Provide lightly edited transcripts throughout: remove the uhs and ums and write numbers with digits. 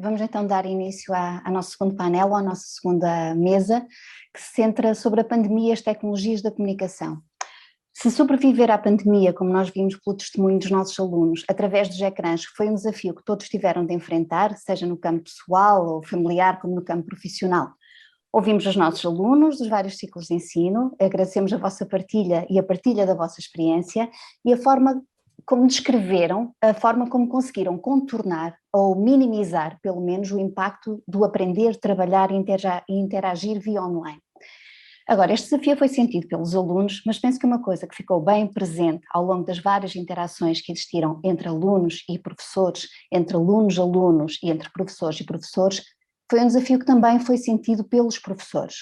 Vamos então dar início ao nosso segundo painel, à nossa segunda mesa, que se centra sobre a pandemia e as tecnologias da comunicação. Se sobreviver à pandemia, como nós vimos pelo testemunho dos nossos alunos, através dos ecrãs, foi um desafio que todos tiveram de enfrentar, seja no campo pessoal ou familiar, como no campo profissional. Ouvimos os nossos alunos dos vários ciclos de ensino, agradecemos a vossa partilha e a partilha da vossa experiência e a forma como descreveram, a forma como conseguiram contornar ou minimizar, pelo menos, o impacto do aprender, trabalhar e interagir via online. Agora, este desafio foi sentido pelos alunos, mas penso que uma coisa que ficou bem presente ao longo das várias interações que existiram entre alunos e professores, entre alunos e entre professores e professores, foi um desafio que também foi sentido pelos professores.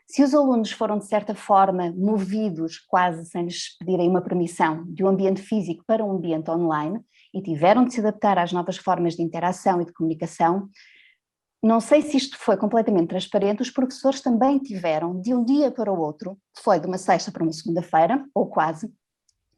Se os alunos foram, de certa forma, movidos, quase sem lhes pedirem uma permissão, de um ambiente físico para um ambiente online e tiveram de se adaptar às novas formas de interação e de comunicação, não sei se isto foi completamente transparente, os professores também tiveram, de um dia para o outro, foi de uma sexta para uma segunda-feira, ou quase,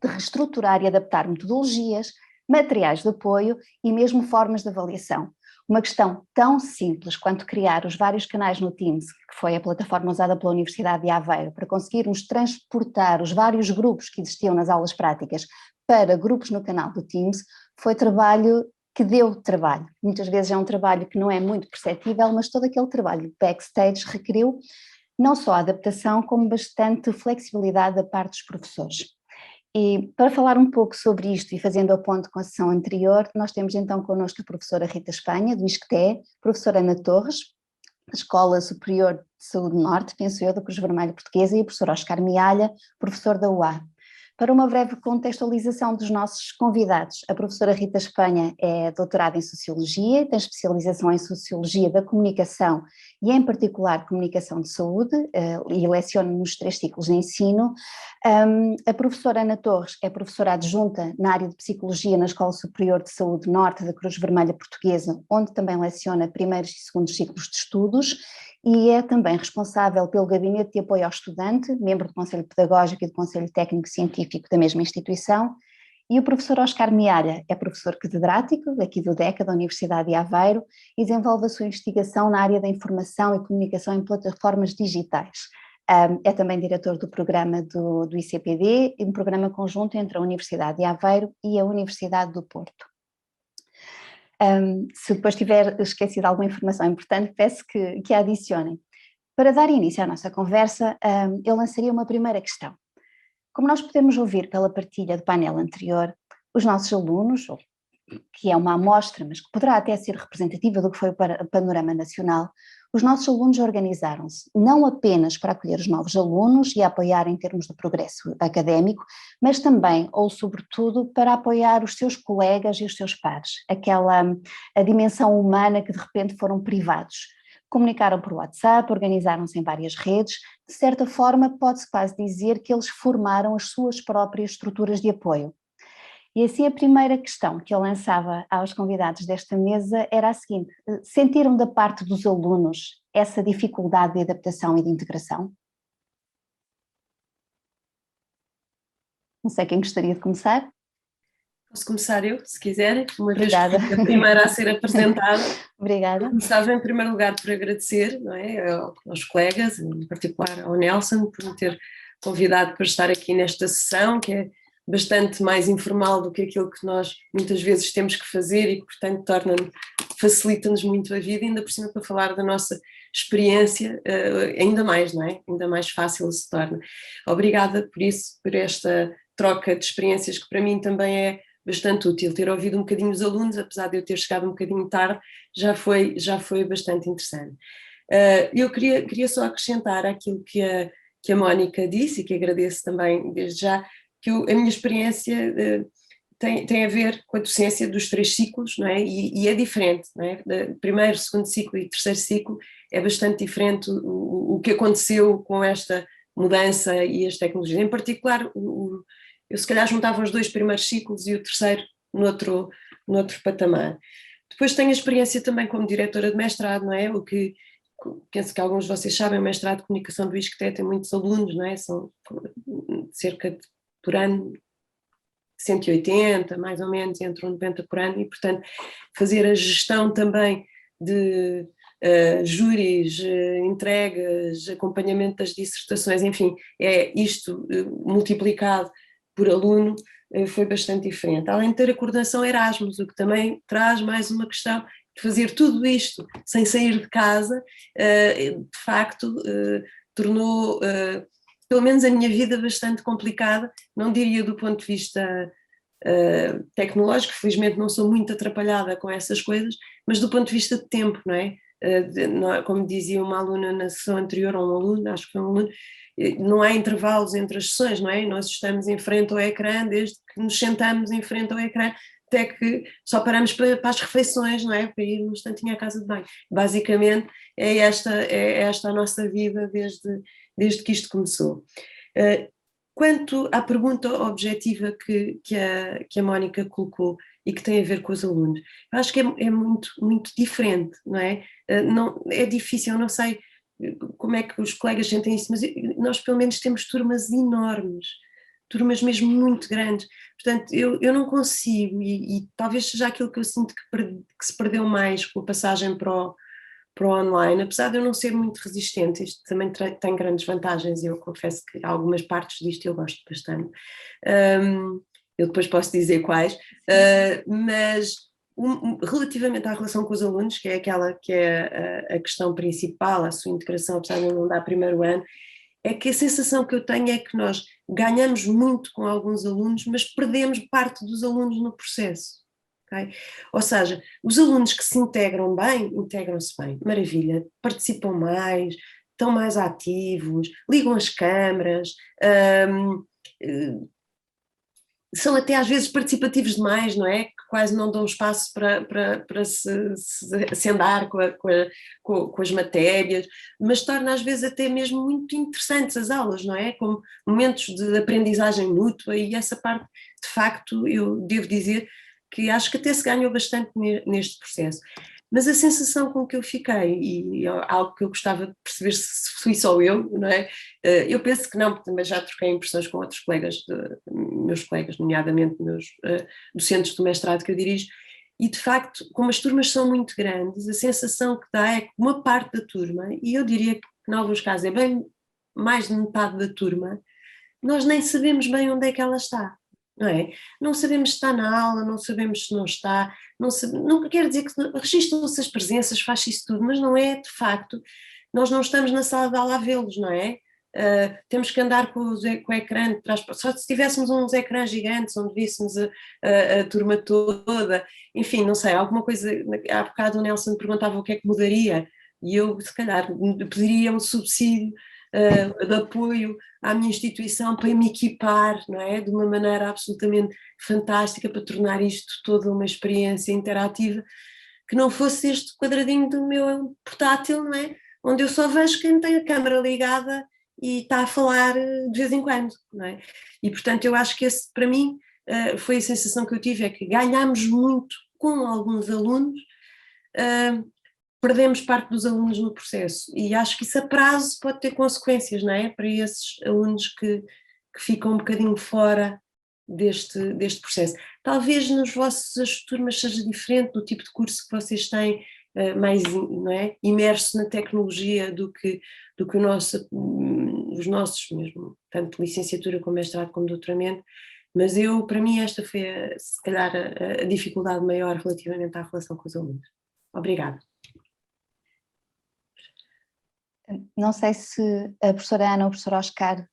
de reestruturar e adaptar metodologias, materiais de apoio e mesmo formas de avaliação. Uma questão tão simples quanto criar os vários canais no Teams, que foi a plataforma usada pela Universidade de Aveiro, para conseguirmos transportar os vários grupos que existiam nas aulas práticas para grupos no canal do Teams, foi trabalho que deu trabalho. Muitas vezes é um trabalho que não é muito perceptível, mas todo aquele trabalho backstage requeriu não só a adaptação, como bastante flexibilidade da parte dos professores. E para falar um pouco sobre isto e fazendo a ponte com a sessão anterior, nós temos então connosco a professora Rita Espanha, do ISCTE, professora Ana Torres, da Escola Superior de Saúde Norte, penso eu, da Cruz Vermelha Portuguesa, e o professor Oscar Mialha, professor da UA. Para uma breve contextualização dos nossos convidados, a professora Rita Espanha é doutorada em Sociologia, tem especialização em Sociologia da Comunicação e em particular Comunicação de Saúde, e leciona nos 3 ciclos de ensino. A professora Ana Torres é professora adjunta na área de Psicologia na Escola Superior de Saúde Norte da Cruz Vermelha Portuguesa, onde também leciona primeiros e segundos ciclos de estudos, e é também responsável pelo Gabinete de Apoio ao Estudante, membro do Conselho Pedagógico e do Conselho Técnico Científico da mesma instituição, e o professor Oscar Mialha é professor catedrático aqui do DECA, da Universidade de Aveiro, e desenvolve a sua investigação na área da informação e comunicação em plataformas digitais. É também diretor do programa do ICPD, um programa conjunto entre a Universidade de Aveiro e a Universidade do Porto. Se depois tiver esquecido alguma informação importante, peço que a adicionem. Para dar início à nossa conversa, eu lançaria uma primeira questão. Como nós podemos ouvir pela partilha do painel anterior, os nossos alunos, que é uma amostra, mas que poderá até ser representativa do que foi o panorama nacional, os nossos alunos organizaram-se não apenas para acolher os novos alunos e apoiar em termos de progresso académico, mas também, ou sobretudo, para apoiar os seus colegas e os seus pares, a dimensão humana que de repente foram privados. Comunicaram por WhatsApp, organizaram-se em várias redes, de certa forma pode-se quase dizer que eles formaram as suas próprias estruturas de apoio. E assim a primeira questão que eu lançava aos convidados desta mesa era a seguinte: sentiram da parte dos alunos essa dificuldade de adaptação e de integração? Não sei quem gostaria de começar. Posso começar eu, se quiserem, uma Obrigada. vez que fui a primeira a ser apresentada. Obrigada. Começava em primeiro lugar por agradecer, não é, aos colegas, em particular ao Nelson, por me ter convidado para estar aqui nesta sessão, que é bastante mais informal do que aquilo que nós muitas vezes temos que fazer e que, portanto, facilita-nos muito a vida, ainda por cima para falar da nossa experiência, ainda mais, não é? Ainda mais fácil se torna. Obrigada por isso, por esta troca de experiências que para mim também é bastante útil. Ter ouvido um bocadinho os alunos, apesar de eu ter chegado um bocadinho tarde, já foi bastante interessante. Eu queria só acrescentar aquilo que a Mónica disse, e que agradeço também desde já, que a minha experiência tem a ver com a docência dos 3 ciclos, não é? E é diferente, não é? Primeiro, segundo ciclo e terceiro ciclo é bastante diferente o que aconteceu com esta mudança e as tecnologias. Em particular, eu se calhar juntava os 2 primeiros ciclos e o terceiro noutro patamar. Depois tenho a experiência também como diretora de mestrado, não é? O que penso que alguns de vocês sabem, o mestrado de comunicação do ISCTE tem muitos alunos, não é? São cerca de, por ano, 180, mais ou menos, entre 90 por ano, e portanto fazer a gestão também de júris, entregas, acompanhamento das dissertações, enfim, é isto multiplicado por aluno, foi bastante diferente. Além de ter a coordenação Erasmus, o que também traz mais uma questão de fazer tudo isto sem sair de casa, de facto, tornou, pelo menos a minha vida, bastante complicada, não diria do ponto de vista tecnológico, felizmente não sou muito atrapalhada com essas coisas, mas do ponto de vista de tempo, não é? Como dizia uma aluna na sessão anterior, ou um aluno, acho que foi um aluno, não há intervalos entre as sessões, não é? Nós estamos em frente ao ecrã desde que nos sentamos em frente ao ecrã até que só paramos para as refeições, não é? Para ir um instantinho à casa de banho. Basicamente é esta a nossa vida desde que isto começou. Quanto à pergunta objetiva que a Mónica colocou e que tem a ver com os alunos, eu acho que é muito, muito diferente, não é? Não, é difícil, eu não sei como é que os colegas sentem isso, mas nós pelo menos temos turmas enormes, turmas mesmo muito grandes, portanto eu não consigo, e talvez seja aquilo que eu sinto que se perdeu mais com a passagem para o online, apesar de eu não ser muito resistente, isto também tem grandes vantagens, e eu confesso que algumas partes disto eu gosto bastante, eu depois posso dizer quais, mas relativamente à relação com os alunos, que é aquela que é a questão principal, a sua integração, apesar de eu não dar primeiro ano, é que a sensação que eu tenho é que nós ganhamos muito com alguns alunos, mas perdemos parte dos alunos no processo. Okay? Ou seja, os alunos que se integram bem, integram-se bem, maravilha, participam mais, estão mais ativos, ligam as câmaras, são até às vezes participativos demais, não é? Que quase não dão espaço para se andar com as matérias, mas torna às vezes até mesmo muito interessantes as aulas, não é? Como momentos de aprendizagem mútua, e essa parte, de facto, eu devo dizer que acho que até se ganhou bastante neste processo. Mas a sensação com que eu fiquei, e algo que eu gostava de perceber se fui só eu, não é? Eu penso que não, porque também já troquei impressões com outros colegas, meus colegas, nomeadamente meus docentes do mestrado que eu dirijo, e de facto, como as turmas são muito grandes, a sensação que dá é que uma parte da turma, e eu diria que em alguns casos é bem mais de metade da turma, nós nem sabemos bem onde é que ela está. Não é? Não sabemos se está na aula, não sabemos se não está, não quer dizer que registram-se as presenças, faz isso tudo, mas não é de facto, nós não estamos na sala de aula a vê-los, não é? Temos que andar com o ecrã de trás, só se tivéssemos uns ecrãs gigantes onde víssemos a turma toda, enfim, não sei, alguma coisa, há bocado o Nelson me perguntava o que é que mudaria, e eu se calhar pediria um subsídio de apoio à minha instituição para me equipar, não é? De uma maneira absolutamente fantástica para tornar isto toda uma experiência interativa, que não fosse este quadradinho do meu portátil, não é? Onde eu só vejo quem tem a câmara ligada e está a falar de vez em quando, não é? E portanto eu acho que esse para mim foi a sensação que eu tive, é que ganhámos muito com alguns alunos, perdemos parte dos alunos no processo, e acho que isso a prazo pode ter consequências, não é? Para esses alunos que ficam um bocadinho fora deste processo. Talvez nas vossas turmas seja diferente do tipo de curso que vocês têm, mais, não é? Imerso na tecnologia do que os nossos mesmo, tanto licenciatura como mestrado como doutoramento, mas para mim esta foi se calhar a dificuldade maior relativamente à relação com os alunos. Obrigada. Não sei se a professora Ana ou o professor Oscar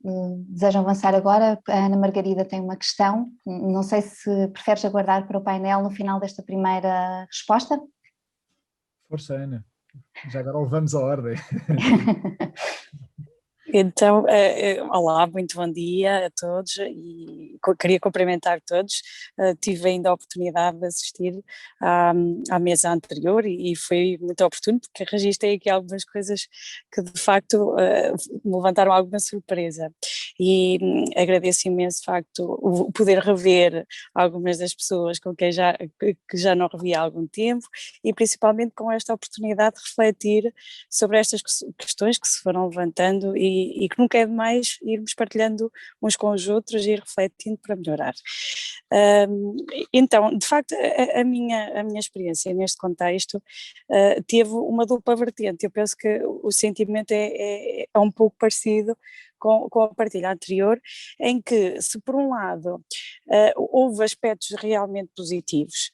desejam avançar agora. A Ana Margarida tem uma questão, não sei se preferes aguardar para o painel no final desta primeira resposta. Força, Ana, já agora levamos a ordem. Então, olá, muito bom dia a todos, e queria cumprimentar todos. Tive ainda a oportunidade de assistir à mesa anterior e foi muito oportuno, porque registrei aqui algumas coisas que de facto me levantaram alguma surpresa, e agradeço imenso de facto o poder rever algumas das pessoas com quem que já não revi há algum tempo, e principalmente com esta oportunidade de refletir sobre estas questões que se foram levantando, e que nunca é demais irmos partilhando uns com os outros e refletindo refletindo para melhorar. Então, de facto, a minha experiência neste contexto teve uma dupla vertente. Eu penso que o sentimento é um pouco parecido com a partilha anterior, em que, se por um lado houve aspectos realmente positivos,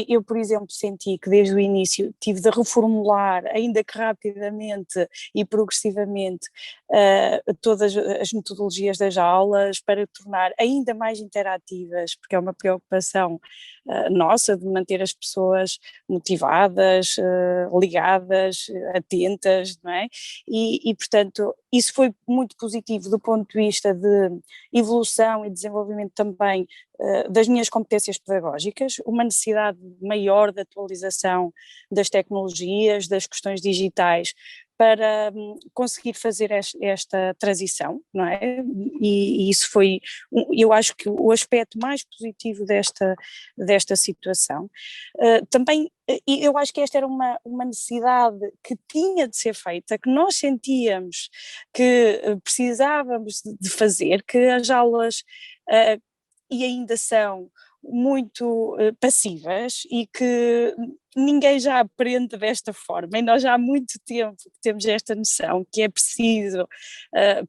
eu, por exemplo, senti que desde o início tive de reformular, ainda que rapidamente e progressivamente, todas as metodologias das aulas para tornar ainda mais interativas, porque é uma preocupação nossa de manter as pessoas motivadas, ligadas, atentas, não é? E, portanto, isso foi muito positivo do ponto de vista de evolução e desenvolvimento também das minhas competências pedagógicas, uma necessidade maior de atualização das tecnologias, das questões digitais, para conseguir fazer esta transição, não é? E isso foi, eu acho que o aspecto mais positivo desta situação. Também, eu acho que esta era uma necessidade que tinha de ser feita, que nós sentíamos que precisávamos de fazer, que as aulas e ainda são muito passivas e que ninguém já aprende desta forma, e nós já há muito tempo que temos esta noção que é preciso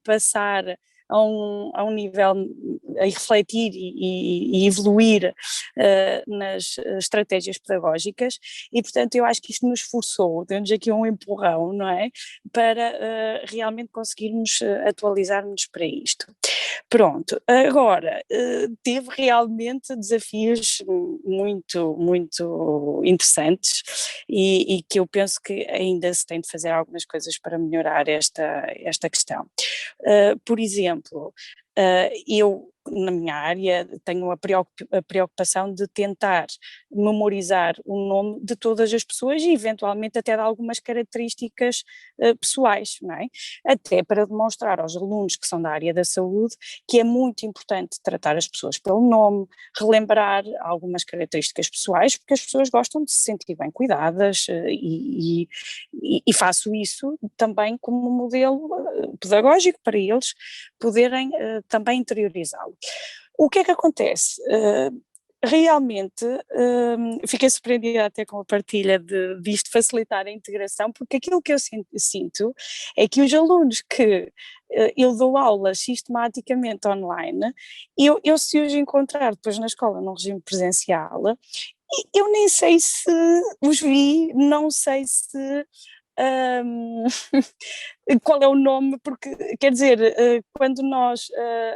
passar a um nível, a refletir e evoluir nas estratégias pedagógicas, e portanto eu acho que isto nos forçou, deu-nos aqui um empurrão, não é, para realmente conseguirmos atualizar-nos para isto. Pronto, agora teve realmente desafios muito, muito interessantes e que eu penso que ainda se tem de fazer algumas coisas para melhorar esta questão. Por exemplo, eu, na minha área, tenho a preocupação de tentar memorizar o nome de todas as pessoas e eventualmente até de algumas características pessoais, não é? Até para demonstrar aos alunos que são da área da saúde que é muito importante tratar as pessoas pelo nome, relembrar algumas características pessoais, porque as pessoas gostam de se sentir bem cuidadas e faço isso também como modelo pedagógico para eles poderem também interiorizá-lo. O que é que acontece? Realmente fiquei surpreendida até com a partilha disto facilitar a integração, porque aquilo que eu sinto é que os alunos que eu dou aulas sistematicamente online, eu se os encontrar depois na escola num regime presencial, eu nem sei se os vi, não sei se qual é o nome, porque quer dizer, quando nós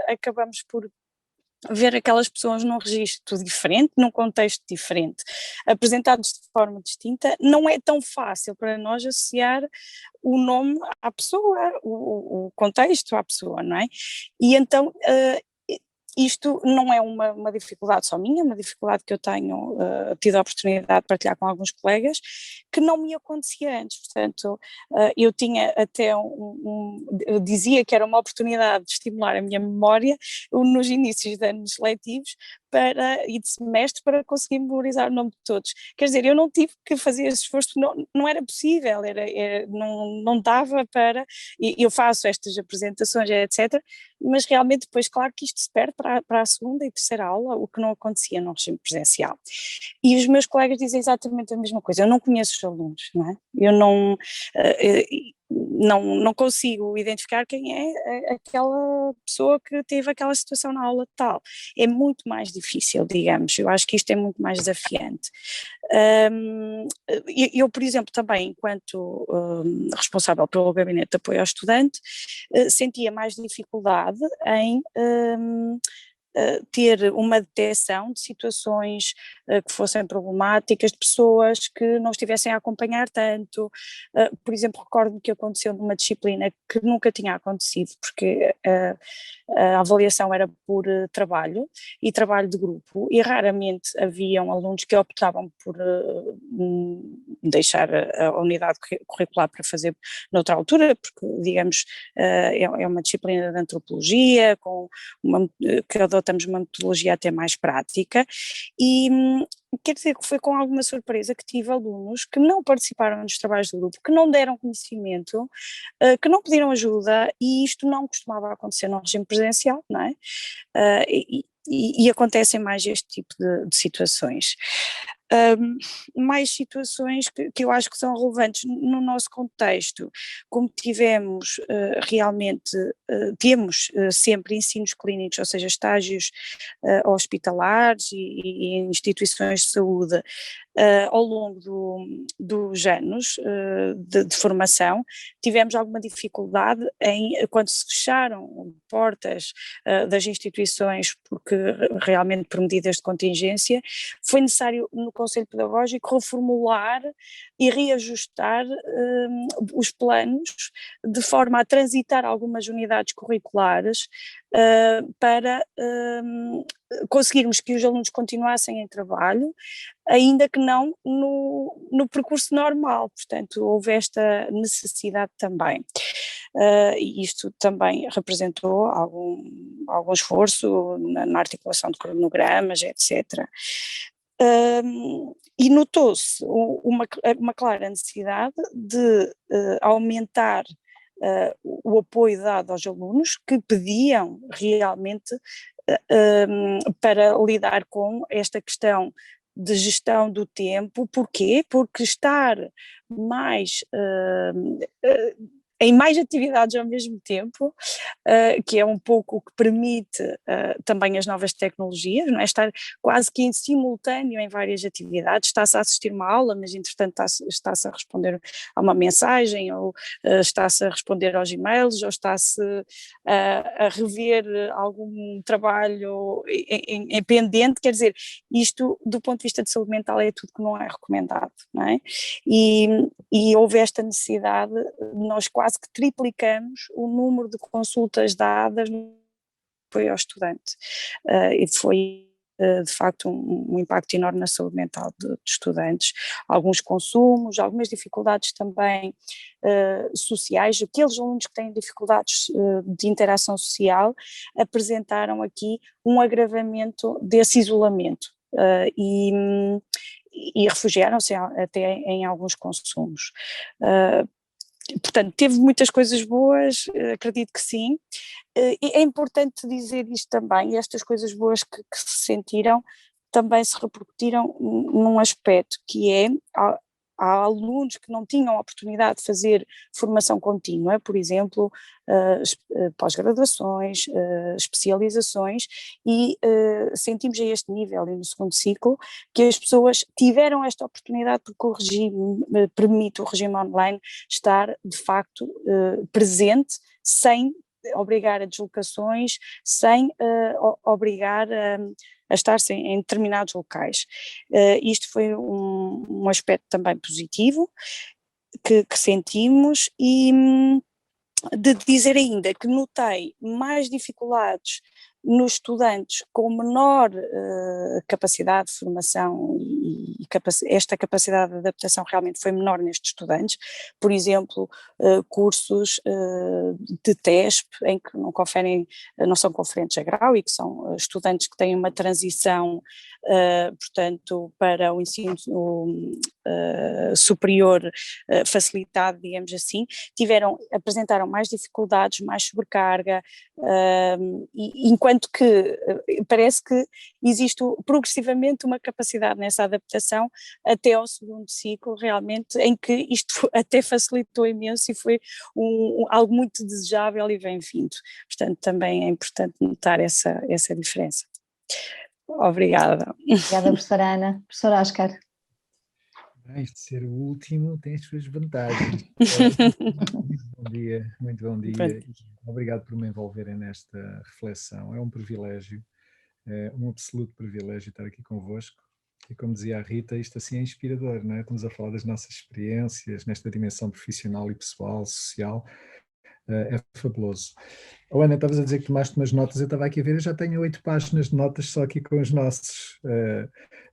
acabamos por ver aquelas pessoas num registro diferente, num contexto diferente, apresentados de forma distinta, não é tão fácil para nós associar o nome à pessoa, o contexto à pessoa, não é? E então isto não é uma dificuldade só minha, é uma dificuldade que eu tenho tido a oportunidade de partilhar com alguns colegas, que não me acontecia antes. Portanto, eu tinha até eu dizia que era uma oportunidade de estimular a minha memória nos inícios de anos letivos e de semestre para conseguir memorizar o nome de todos. Quer dizer, eu não tive que fazer esse esforço, não era possível, não dava para, eu faço estas apresentações, etc., mas realmente depois, claro que isto se perde para a segunda e terceira aula, o que não acontecia no regime presencial. E os meus colegas dizem exatamente a mesma coisa, eu não conheço os alunos, não é? Eu não consigo identificar quem é aquela pessoa que teve aquela situação na aula tal. É muito mais difícil, digamos, eu acho que isto é muito mais desafiante. Eu, por exemplo, também, enquanto responsável pelo gabinete de apoio ao estudante, sentia mais dificuldade em ter uma detecção de situações que fossem problemáticas, de pessoas que não estivessem a acompanhar tanto. Por exemplo, recordo-me que aconteceu numa disciplina que nunca tinha acontecido, porque a avaliação era por trabalho e trabalho de grupo, e raramente haviam alunos que optavam por deixar a unidade curricular para fazer noutra altura, porque, digamos, é uma disciplina de antropologia, que adotamos uma metodologia até mais prática, e quer dizer que foi com alguma surpresa que tive alunos que não participaram dos trabalhos do grupo, que não deram conhecimento, que não pediram ajuda, e isto não costumava acontecer no regime presencial, não é? E acontecem mais este tipo de situações. Mais situações que eu acho que são relevantes no nosso contexto, como tivemos realmente, temos sempre ensinos clínicos, ou seja, estágios hospitalares e em instituições de saúde, ao longo dos anos de formação, tivemos alguma dificuldade quando se fecharam portas das instituições, porque realmente por medidas de contingência, foi necessário no Conselho Pedagógico reformular e reajustar os planos de forma a transitar algumas unidades curriculares para conseguirmos que os alunos continuassem em trabalho, ainda que não no percurso normal. Portanto, houve esta necessidade também. E isto também representou algum esforço na articulação de cronogramas, etc. E notou-se uma clara necessidade de aumentar o apoio dado aos alunos que pediam realmente para lidar com esta questão de gestão do tempo. Porquê? Porque estar em mais atividades ao mesmo tempo, que é um pouco o que permite também as novas tecnologias, não é? Estar quase que em simultâneo em várias atividades, está-se a assistir uma aula, mas entretanto está-se a responder a uma mensagem, ou está-se a responder aos e-mails, ou está-se a rever algum trabalho em pendente. Quer dizer, isto do ponto de vista de saúde mental é tudo que não é recomendado, não é? E houve esta necessidade, nós quase que triplicamos o número de consultas dadas no apoio ao estudante, e foi de facto um impacto enorme na saúde mental de estudantes, alguns consumos, algumas dificuldades também sociais. Aqueles alunos que têm dificuldades de interação social apresentaram aqui um agravamento desse isolamento, e refugiaram-se até em alguns consumos. Portanto, teve muitas coisas boas, acredito que sim. E é importante dizer isto também, estas coisas boas que se sentiram também se repercutiram num aspecto que é, há alunos que não tinham a oportunidade de fazer formação contínua, por exemplo, pós-graduações, especializações, e sentimos a este nível e no segundo ciclo que as pessoas tiveram esta oportunidade porque o regime permite, o regime online, estar de facto presente, sem obrigar a deslocações, sem obrigar a estar-se em determinados locais. Isto foi um aspecto também positivo que sentimos, e de dizer ainda que notei mais dificuldades nos estudantes com menor capacidade de formação, e esta capacidade de adaptação realmente foi menor nestes estudantes. Por exemplo, cursos de TESP, em que não são conferentes a grau, e que são estudantes que têm uma transição, portanto, para o ensino superior facilitado, digamos assim, apresentaram mais dificuldades, mais sobrecarga, enquanto que parece que existe progressivamente uma capacidade nessa adaptação até ao segundo ciclo, realmente, em que isto até facilitou imenso e foi algo muito desejável e bem-vindo. Portanto, também é importante notar essa diferença. Obrigada. Obrigada, professora Ana. Professor Óscar. Isto de ser o último tem as suas vantagens. Muito bom dia, muito bom dia. Obrigado por me envolverem nesta reflexão. É um privilégio, um absoluto privilégio estar aqui convosco. E como dizia a Rita, isto assim é inspirador, não é? Estamos a falar das nossas experiências nesta dimensão profissional e pessoal, social. É fabuloso. Ana, estavas a dizer que tomaste umas notas, eu estava aqui a ver, eu já tenho 8 páginas de notas só aqui com os nossos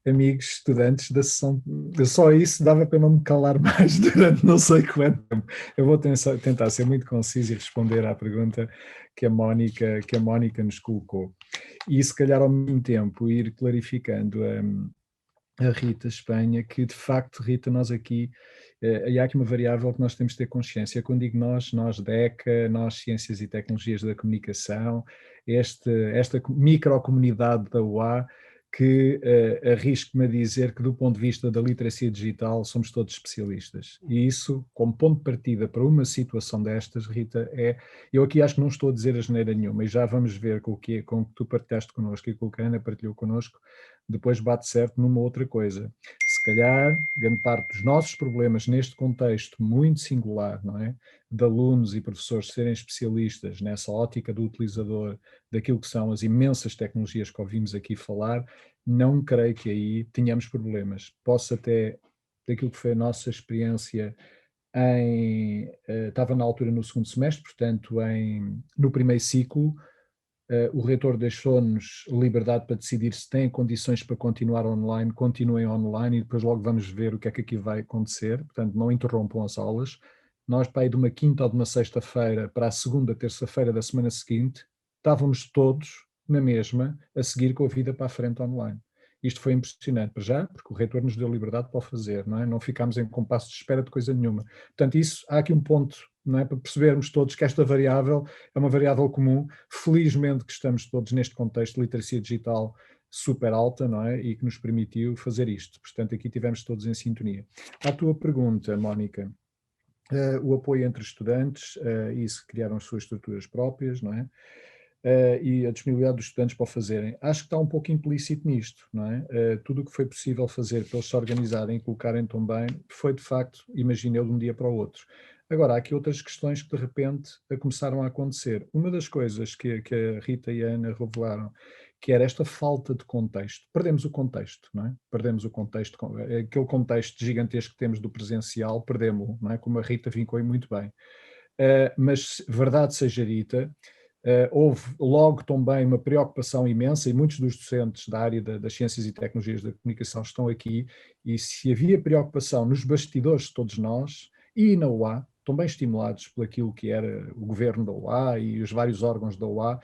amigos, estudantes da sessão. Só isso dava para não me calar mais durante não sei quanto tempo. Eu vou tentar ser muito conciso e responder à pergunta que a Mónica nos colocou. E se calhar ao mesmo tempo ir clarificando a Rita Espanha, que de facto, Rita, nós aqui, e há aqui uma variável que nós temos de ter consciência. Quando digo nós DECA, nós Ciências e Tecnologias da Comunicação, esta microcomunidade da UA, que arrisco-me a dizer que do ponto de vista da literacia digital somos todos especialistas. E isso, como ponto de partida para uma situação destas, Rita, eu aqui acho que não estou a dizer asneira nenhuma, e já vamos ver com o que tu partilhaste connosco e com o que a Ana partilhou connosco, depois bate certo numa outra coisa. Se calhar, grande parte dos nossos problemas neste contexto muito singular, não é? De alunos e professores serem especialistas nessa ótica do utilizador, daquilo que são as imensas tecnologias que ouvimos aqui falar, não creio que aí tenhamos problemas. Posso até, daquilo que foi a nossa experiência estava na altura no segundo semestre, portanto no primeiro ciclo, o reitor deixou-nos liberdade para decidir se têm condições para continuar online, continuem online e depois logo vamos ver o que é que aqui vai acontecer, portanto não interrompam as aulas. Nós, para ir de uma quinta ou de uma sexta-feira para a segunda, terça-feira da semana seguinte, estávamos todos na mesma a seguir com a vida para a frente online. Isto foi impressionante, para já, porque o reitor nos deu liberdade para o fazer, não é? Não ficámos em compasso de espera de coisa nenhuma. Portanto, há aqui um ponto, não é, para percebermos todos que esta variável é uma variável comum. Felizmente que estamos todos neste contexto de literacia digital super alta, não é? E que nos permitiu fazer isto. Portanto, aqui tivemos todos em sintonia. À tua pergunta, Mónica, o apoio entre estudantes, isso criaram as suas estruturas próprias, não é? E a disponibilidade dos estudantes para o fazerem. Acho que está um pouco implícito nisto, não é? Tudo o que foi possível fazer para eles se organizarem e colocarem tão bem, foi de facto, imagino eu, de um dia para o outro. Agora, há aqui outras questões que de repente começaram a acontecer. Uma das coisas que a Rita e a Ana revelaram, que era esta falta de contexto. Perdemos o contexto, não é? Perdemos o contexto, aquele contexto gigantesco que temos do presencial, perdemos-o, não é? Como a Rita vincou muito bem. Mas, verdade seja dita, houve logo também uma preocupação imensa, e muitos dos docentes da área das ciências e tecnologias da comunicação estão aqui, e se havia preocupação nos bastidores de todos nós, e na UA, também estimulados por aquilo que era o governo da UA e os vários órgãos da UA,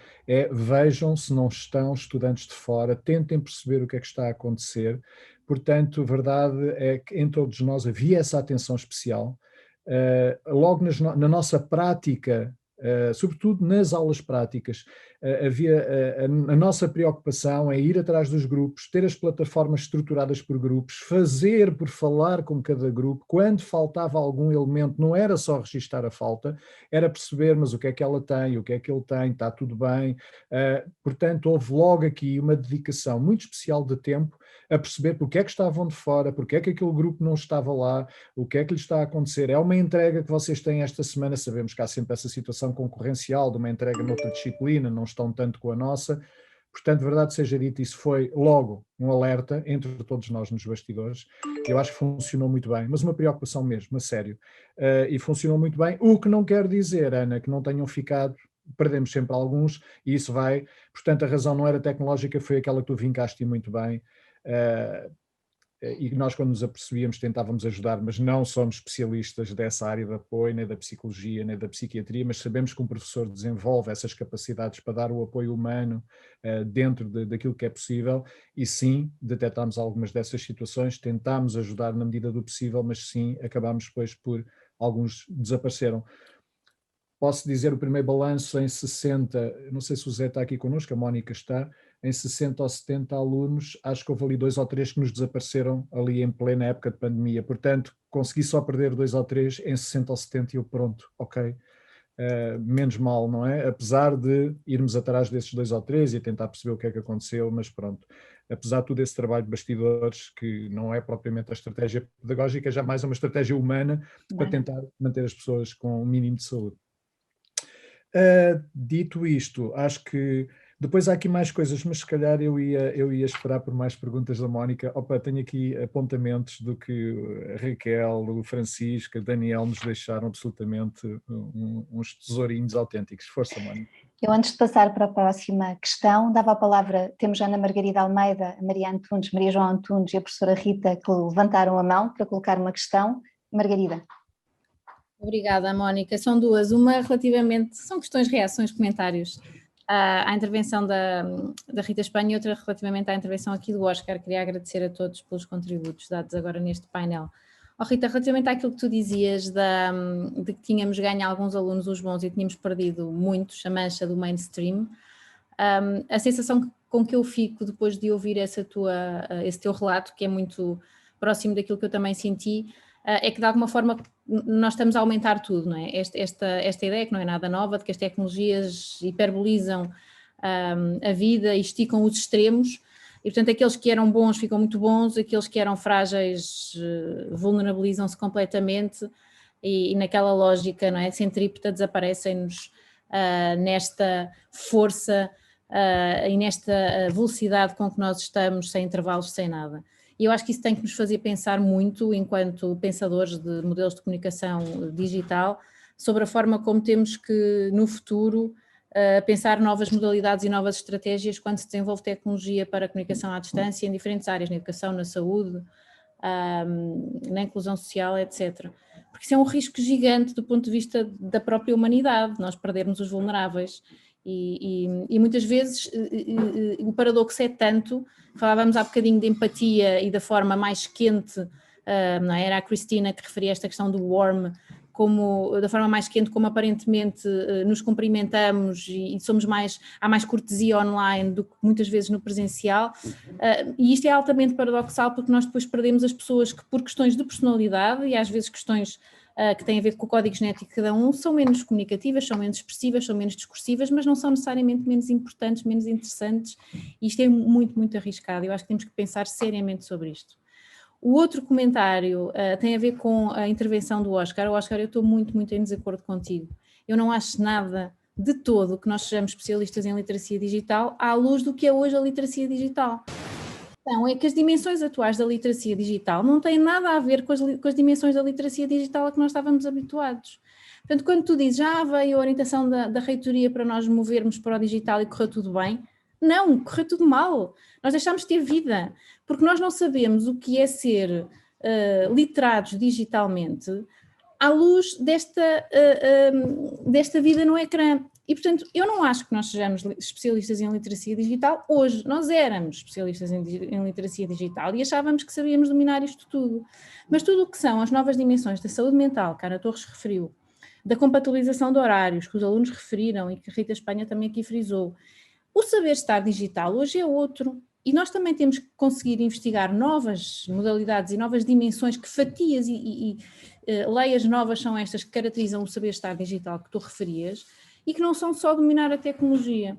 vejam se não estão estudantes de fora, tentem perceber o que é que está a acontecer. Portanto, a verdade é que em todos nós havia essa atenção especial. Logo na nossa prática, sobretudo nas aulas práticas, havia a nossa preocupação em ir atrás dos grupos, ter as plataformas estruturadas por grupos, fazer por falar com cada grupo. Quando faltava algum elemento, não era só registar a falta, era perceber, mas o que é que ela tem, o que é que ele tem, está tudo bem. Portanto, houve logo aqui uma dedicação muito especial de tempo a perceber porque é que estavam de fora, porque é que aquele grupo não estava lá, o que é que lhe está a acontecer. É uma entrega que vocês têm esta semana, sabemos que há sempre essa situação concorrencial de uma entrega noutra disciplina, não estão tanto com a nossa. Portanto, verdade seja dita, isso foi logo um alerta entre todos nós nos bastidores. Eu acho que funcionou muito bem, mas uma preocupação mesmo, a sério. E funcionou muito bem, o que não quer dizer, Ana, que não tenham ficado, perdemos sempre alguns, e isso vai. Portanto, a razão não era tecnológica, foi aquela que tu vincaste muito bem. E nós, quando nos apercebíamos, tentávamos ajudar, mas não somos especialistas dessa área de apoio, nem da psicologia, nem da psiquiatria, mas sabemos que um professor desenvolve essas capacidades para dar o apoio humano dentro daquilo que é possível, e sim, detectámos algumas dessas situações, tentámos ajudar na medida do possível, mas sim, acabámos depois por alguns desapareceram. Posso dizer o primeiro balanço em 60, não sei se o Zé está aqui connosco, a Mónica está, em 60 ou 70 alunos, acho que houve ali 2 ou 3 que nos desapareceram ali em plena época de pandemia, portanto consegui só perder 2 ou 3 em 60 ou 70 e eu pronto, ok, menos mal, não é? Apesar de irmos atrás desses 2 ou 3 e tentar perceber o que é que aconteceu, mas pronto, apesar de todo esse trabalho de bastidores, que não é propriamente a estratégia pedagógica, é já mais uma estratégia humana para tentar manter as pessoas com um mínimo de saúde. Dito isto, acho que depois há aqui mais coisas, mas se calhar eu ia esperar por mais perguntas da Mónica. Opa, tenho aqui apontamentos do que a Raquel, o Francisco, a Daniel nos deixaram absolutamente uns tesourinhos autênticos. Força, Mónica. Eu, antes de passar para a próxima questão, dava a palavra, temos a Ana Margarida Almeida, a Maria Antunes, Maria João Antunes e a professora Rita, que levantaram a mão para colocar uma questão. Margarida. Obrigada, Mónica. São duas. Uma relativamente, são questões, reações, comentários. à intervenção da Rita Espanha e outra relativamente à intervenção aqui do Oscar. Queria agradecer a todos pelos contributos dados agora neste painel. Rita, relativamente àquilo que tu dizias de que tínhamos ganho alguns alunos os bons e tínhamos perdido muitos, a mancha do mainstream, a sensação com que eu fico depois de ouvir esse teu relato, que é muito próximo daquilo que eu também senti, é que de alguma forma nós estamos a aumentar tudo, não é? Esta ideia, que não é nada nova, de que as tecnologias hiperbolizam a vida e esticam os extremos, e portanto aqueles que eram bons ficam muito bons, aqueles que eram frágeis vulnerabilizam-se completamente, e naquela lógica, não é, centrípeta, desaparecem-nos nesta força e nesta velocidade com que nós estamos, sem intervalos, sem nada. E eu acho que isso tem que nos fazer pensar muito, enquanto pensadores de modelos de comunicação digital, sobre a forma como temos que, no futuro, pensar novas modalidades e novas estratégias quando se desenvolve tecnologia para a comunicação à distância em diferentes áreas, na educação, na saúde, na inclusão social, etc. Porque isso é um risco gigante do ponto de vista da própria humanidade, nós perdermos os vulneráveis. E muitas vezes o paradoxo é tanto, falávamos há bocadinho de empatia e da forma mais quente, não é? Era a Cristina que referia esta questão do warm, como, da forma mais quente como aparentemente nos cumprimentamos e há mais cortesia online do que muitas vezes no presencial, e isto é altamente paradoxal porque nós depois perdemos as pessoas que por questões de personalidade e às vezes questões que têm a ver com o código genético de cada um, são menos comunicativas, são menos expressivas, são menos discursivas, mas não são necessariamente menos importantes, menos interessantes, e isto é muito, muito arriscado. Eu acho que temos que pensar seriamente sobre isto. O outro comentário tem a ver com a intervenção do Oscar. Oscar, eu estou muito, muito em desacordo contigo. Eu não acho nada de todo que nós sejamos especialistas em literacia digital à luz do que é hoje a literacia digital. Então, é que as dimensões atuais da literacia digital não têm nada a ver com as dimensões da literacia digital a que nós estávamos habituados. Portanto, quando tu dizes, já veio a orientação da reitoria para nós movermos para o digital e correu tudo bem, não, correu tudo mal. Nós deixámos de ter vida, porque nós não sabemos o que é ser literados digitalmente à luz desta vida no ecrã. E, portanto, eu não acho que nós sejamos especialistas em literacia digital hoje. Nós éramos especialistas em literacia digital e achávamos que sabíamos dominar isto tudo. Mas tudo o que são as novas dimensões da saúde mental, que a Ana Torres referiu, da compatibilização de horários, que os alunos referiram e que a Rita Espanha também aqui frisou, o saber estar digital hoje é outro. E nós também temos que conseguir investigar novas modalidades e novas dimensões, que fatias e leias novas são estas que caracterizam o saber estar digital que tu referias, e que não são só dominar a tecnologia.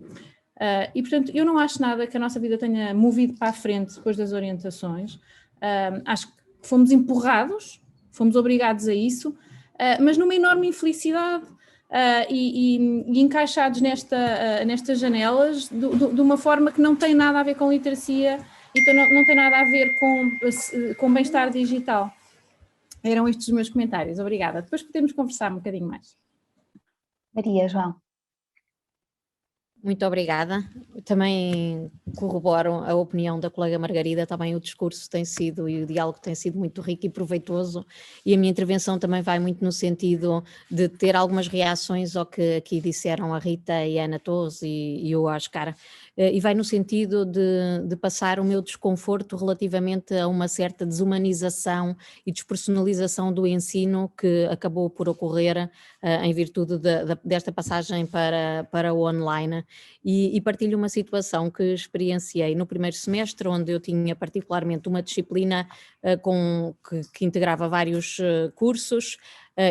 E, portanto, eu não acho nada que a nossa vida tenha movido para a frente depois das orientações. Acho que fomos empurrados, fomos obrigados a isso, mas numa enorme infelicidade e encaixados nestas janelas de uma forma que não tem nada a ver com literacia e não tem nada a ver com bem-estar digital. Eram estes os meus comentários. Obrigada. Depois podemos conversar um bocadinho mais. Maria, João. Muito obrigada. Também corroboro a opinião da colega Margarida, também o discurso tem sido e o diálogo tem sido muito rico e proveitoso, e a minha intervenção também vai muito no sentido de ter algumas reações ao que aqui disseram a Rita e a Ana Torres e o Oscar, e vai no sentido de passar o meu desconforto relativamente a uma certa desumanização e despersonalização do ensino que acabou por ocorrer em virtude desta passagem para o online. E partilho uma situação que experienciei no primeiro semestre, onde eu tinha particularmente uma disciplina que integrava vários cursos,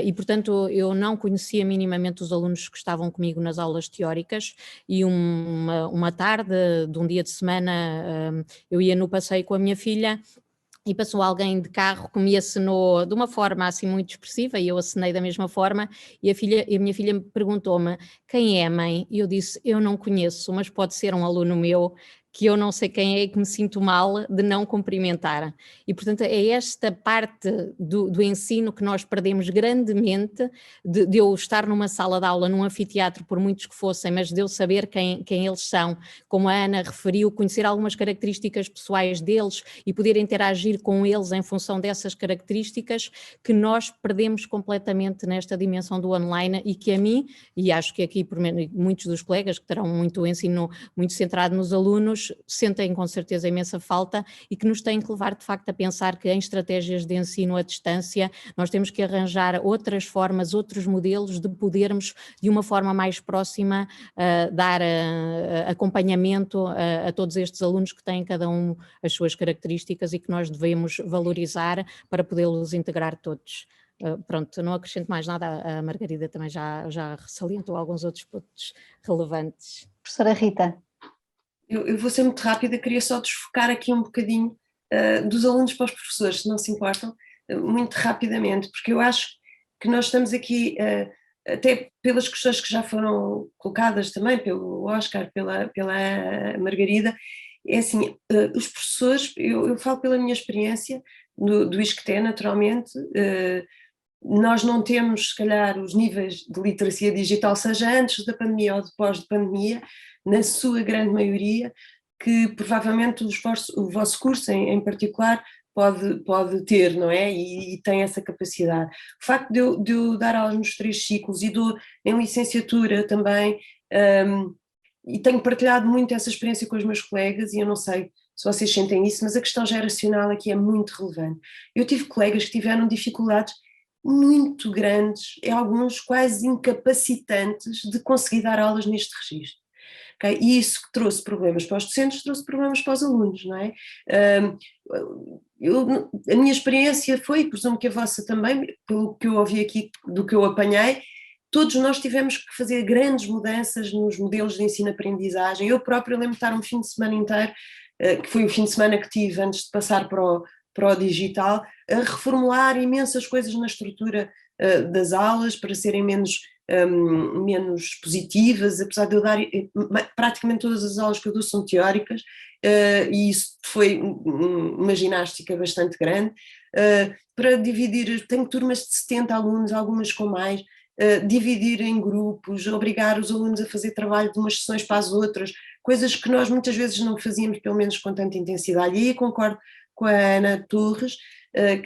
e portanto eu não conhecia minimamente os alunos que estavam comigo nas aulas teóricas, e uma tarde de um dia de semana eu ia no passeio com a minha filha, e passou alguém de carro que me acenou de uma forma assim muito expressiva, e eu acenei da mesma forma, e a minha filha perguntou-me: quem é, mãe? E eu disse: eu não conheço, mas pode ser um aluno meu que eu não sei quem é e que me sinto mal de não cumprimentar. E, portanto, é esta parte do ensino que nós perdemos grandemente, de eu estar numa sala de aula, num anfiteatro, por muitos que fossem, mas de eu saber quem eles são, como a Ana referiu, conhecer algumas características pessoais deles e poder interagir com eles em função dessas características, que nós perdemos completamente nesta dimensão do online e que a mim, e acho que aqui por muitos dos colegas que terão muito o ensino muito centrado nos alunos, sentem com certeza imensa falta e que nos têm que levar de facto a pensar que em estratégias de ensino à distância nós temos que arranjar outras formas, outros modelos de podermos de uma forma mais próxima dar acompanhamento a todos estes alunos que têm cada um as suas características e que nós devemos valorizar para podê-los integrar todos. Pronto, não acrescento mais nada, a Margarida também já salientou alguns outros pontos relevantes. Professora Rita. Eu vou ser muito rápida, queria só desfocar aqui um bocadinho dos alunos para os professores, se não se importam, muito rapidamente, porque eu acho que nós estamos aqui, até pelas questões que já foram colocadas também pelo Oscar, pela Margarida, é assim, os professores, eu falo pela minha experiência do ISCTE, naturalmente, nós não temos, se calhar, os níveis de literacia digital, seja antes da pandemia ou depois da pandemia, na sua grande maioria, que provavelmente o vosso curso em particular pode ter, não é? E tem essa capacidade. O facto de eu dar aulas nos 3 ciclos e dou em licenciatura também, e tenho partilhado muito essa experiência com os meus colegas, e eu não sei se vocês sentem isso, mas a questão geracional aqui é muito relevante. Eu tive colegas que tiveram dificuldades muito grandes, alguns quase incapacitantes, de conseguir dar aulas neste registro. Okay? E isso que trouxe problemas para os docentes, trouxe problemas para os alunos, não é? A minha experiência foi, e presumo que a vossa também, pelo que eu ouvi aqui, do que eu apanhei, todos nós tivemos que fazer grandes mudanças nos modelos de ensino-aprendizagem. Eu própria lembro de estar um fim de semana inteiro, que foi o fim de semana que tive antes de passar para o digital, a reformular imensas coisas na estrutura das aulas para serem menos positivas, apesar de eu dar praticamente todas as aulas que eu dou são teóricas, e isso foi uma ginástica bastante grande, para dividir, tenho turmas de 70 alunos, algumas com mais, dividir em grupos, obrigar os alunos a fazer trabalho de umas sessões para as outras, coisas que nós muitas vezes não fazíamos, pelo menos com tanta intensidade, e aí concordo com a Ana Torres,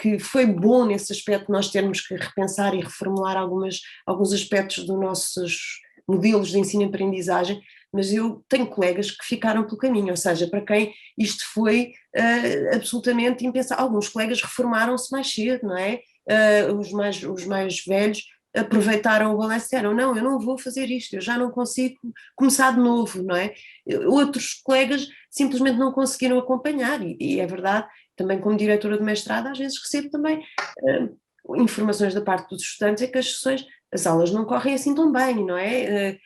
que foi bom nesse aspecto nós termos que repensar e reformular alguns aspectos dos nossos modelos de ensino e aprendizagem, mas eu tenho colegas que ficaram pelo caminho, ou seja, para quem isto foi absolutamente impensável. Alguns colegas reformaram-se mais cedo, não é? Os mais velhos aproveitaram o balanço e disseram, não, eu não vou fazer isto, eu já não consigo começar de novo, não é? Outros colegas simplesmente não conseguiram acompanhar, e é verdade, também como diretora de mestrado, às vezes recebo também informações da parte dos estudantes, é que as aulas não correm assim tão bem, não é?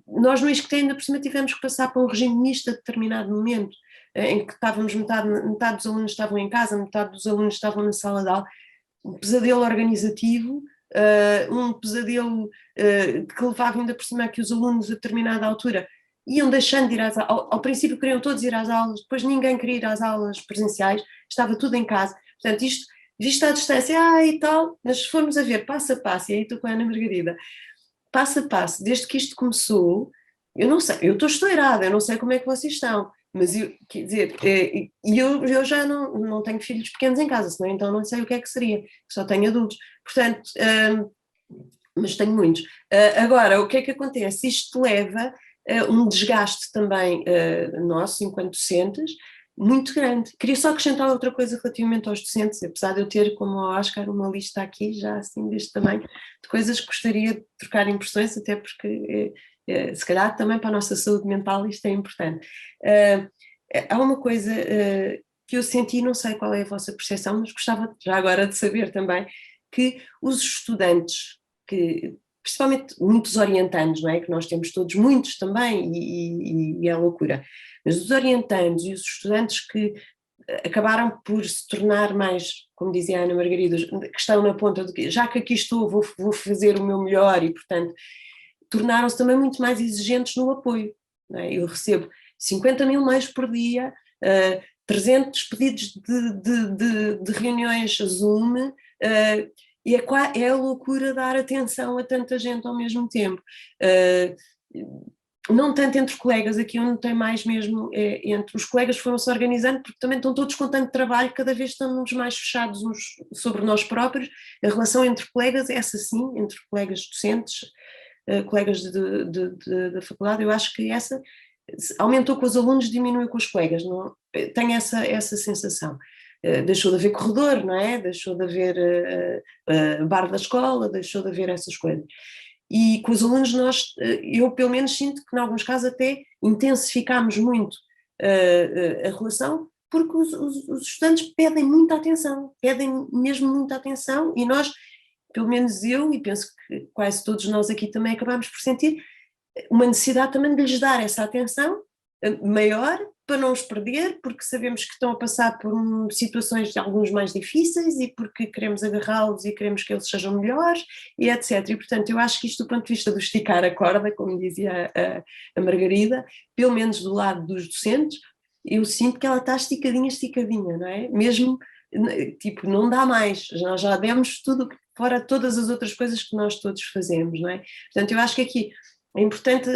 Nós no ISCTE ainda por cima tivemos que passar para um regime misto a determinado momento, em que estávamos metade dos alunos estavam em casa, metade dos alunos estavam na sala de aula, um pesadelo organizativo, um pesadelo que levava ainda por cima a que os alunos a determinada altura iam deixando de ir às aulas, ao princípio queriam todos ir às aulas, depois ninguém queria ir às aulas presenciais, estava tudo em casa, portanto isto, visto à distância, e tal, mas se formos a ver passo a passo, e aí estou com a Ana Margarida, passo a passo, desde que isto começou, eu não sei, eu estou estourada, eu não sei como é que vocês estão, mas quer dizer, eu já não tenho filhos pequenos em casa, senão então não sei o que é que seria, só tenho adultos, portanto, mas tenho muitos. Agora, o que é que acontece? Isto leva a um desgaste também nosso, enquanto docentes, muito grande. Queria só acrescentar outra coisa relativamente aos docentes, apesar de eu ter, como o Oscar, uma lista aqui, já assim deste tamanho, de coisas que gostaria de trocar impressões, até porque se calhar também para a nossa saúde mental isto é importante. Há uma coisa que eu senti, não sei qual é a vossa percepção, mas gostava já agora de saber também, que os estudantes, que principalmente muitos orientandos, não é? Que nós temos todos muitos também, e é loucura, mas os orientandos e os estudantes que acabaram por se tornar mais, como dizia a Ana Margarida, que estão na ponta do que, já que aqui estou, vou fazer o meu melhor, e portanto tornaram-se também muito mais exigentes no apoio, não é? Eu recebo 50 mil mails por dia, 300 pedidos de reuniões Zoom, e é a loucura dar atenção a tanta gente ao mesmo tempo. Não tanto entre colegas, aqui onde tem mais mesmo, entre os colegas foram-se organizando, porque também estão todos com tanto trabalho, cada vez estamos mais fechados uns sobre nós próprios. A relação entre colegas, essa sim, entre colegas docentes, colegas da faculdade, eu acho que essa aumentou com os alunos, diminuiu com os colegas, não, tenho essa sensação. Deixou de haver corredor, não é? Deixou de haver bar da escola, deixou de haver essas coisas. E com os alunos eu pelo menos sinto que em alguns casos até intensificámos muito a relação, porque os estudantes pedem muita atenção, pedem mesmo muita atenção, e nós, pelo menos eu, e penso que quase todos nós aqui também acabamos por sentir uma necessidade também de lhes dar essa atenção maior, para não os perder, porque sabemos que estão a passar por situações de alguns mais difíceis e porque queremos agarrá-los e queremos que eles sejam melhores, e etc. E portanto eu acho que isto do ponto de vista do esticar a corda, como dizia a Margarida, pelo menos do lado dos docentes, eu sinto que ela está esticadinha, não é? Mesmo, tipo, não dá mais, nós já demos tudo, fora todas as outras coisas que nós todos fazemos, não é? Portanto eu acho que aqui é importante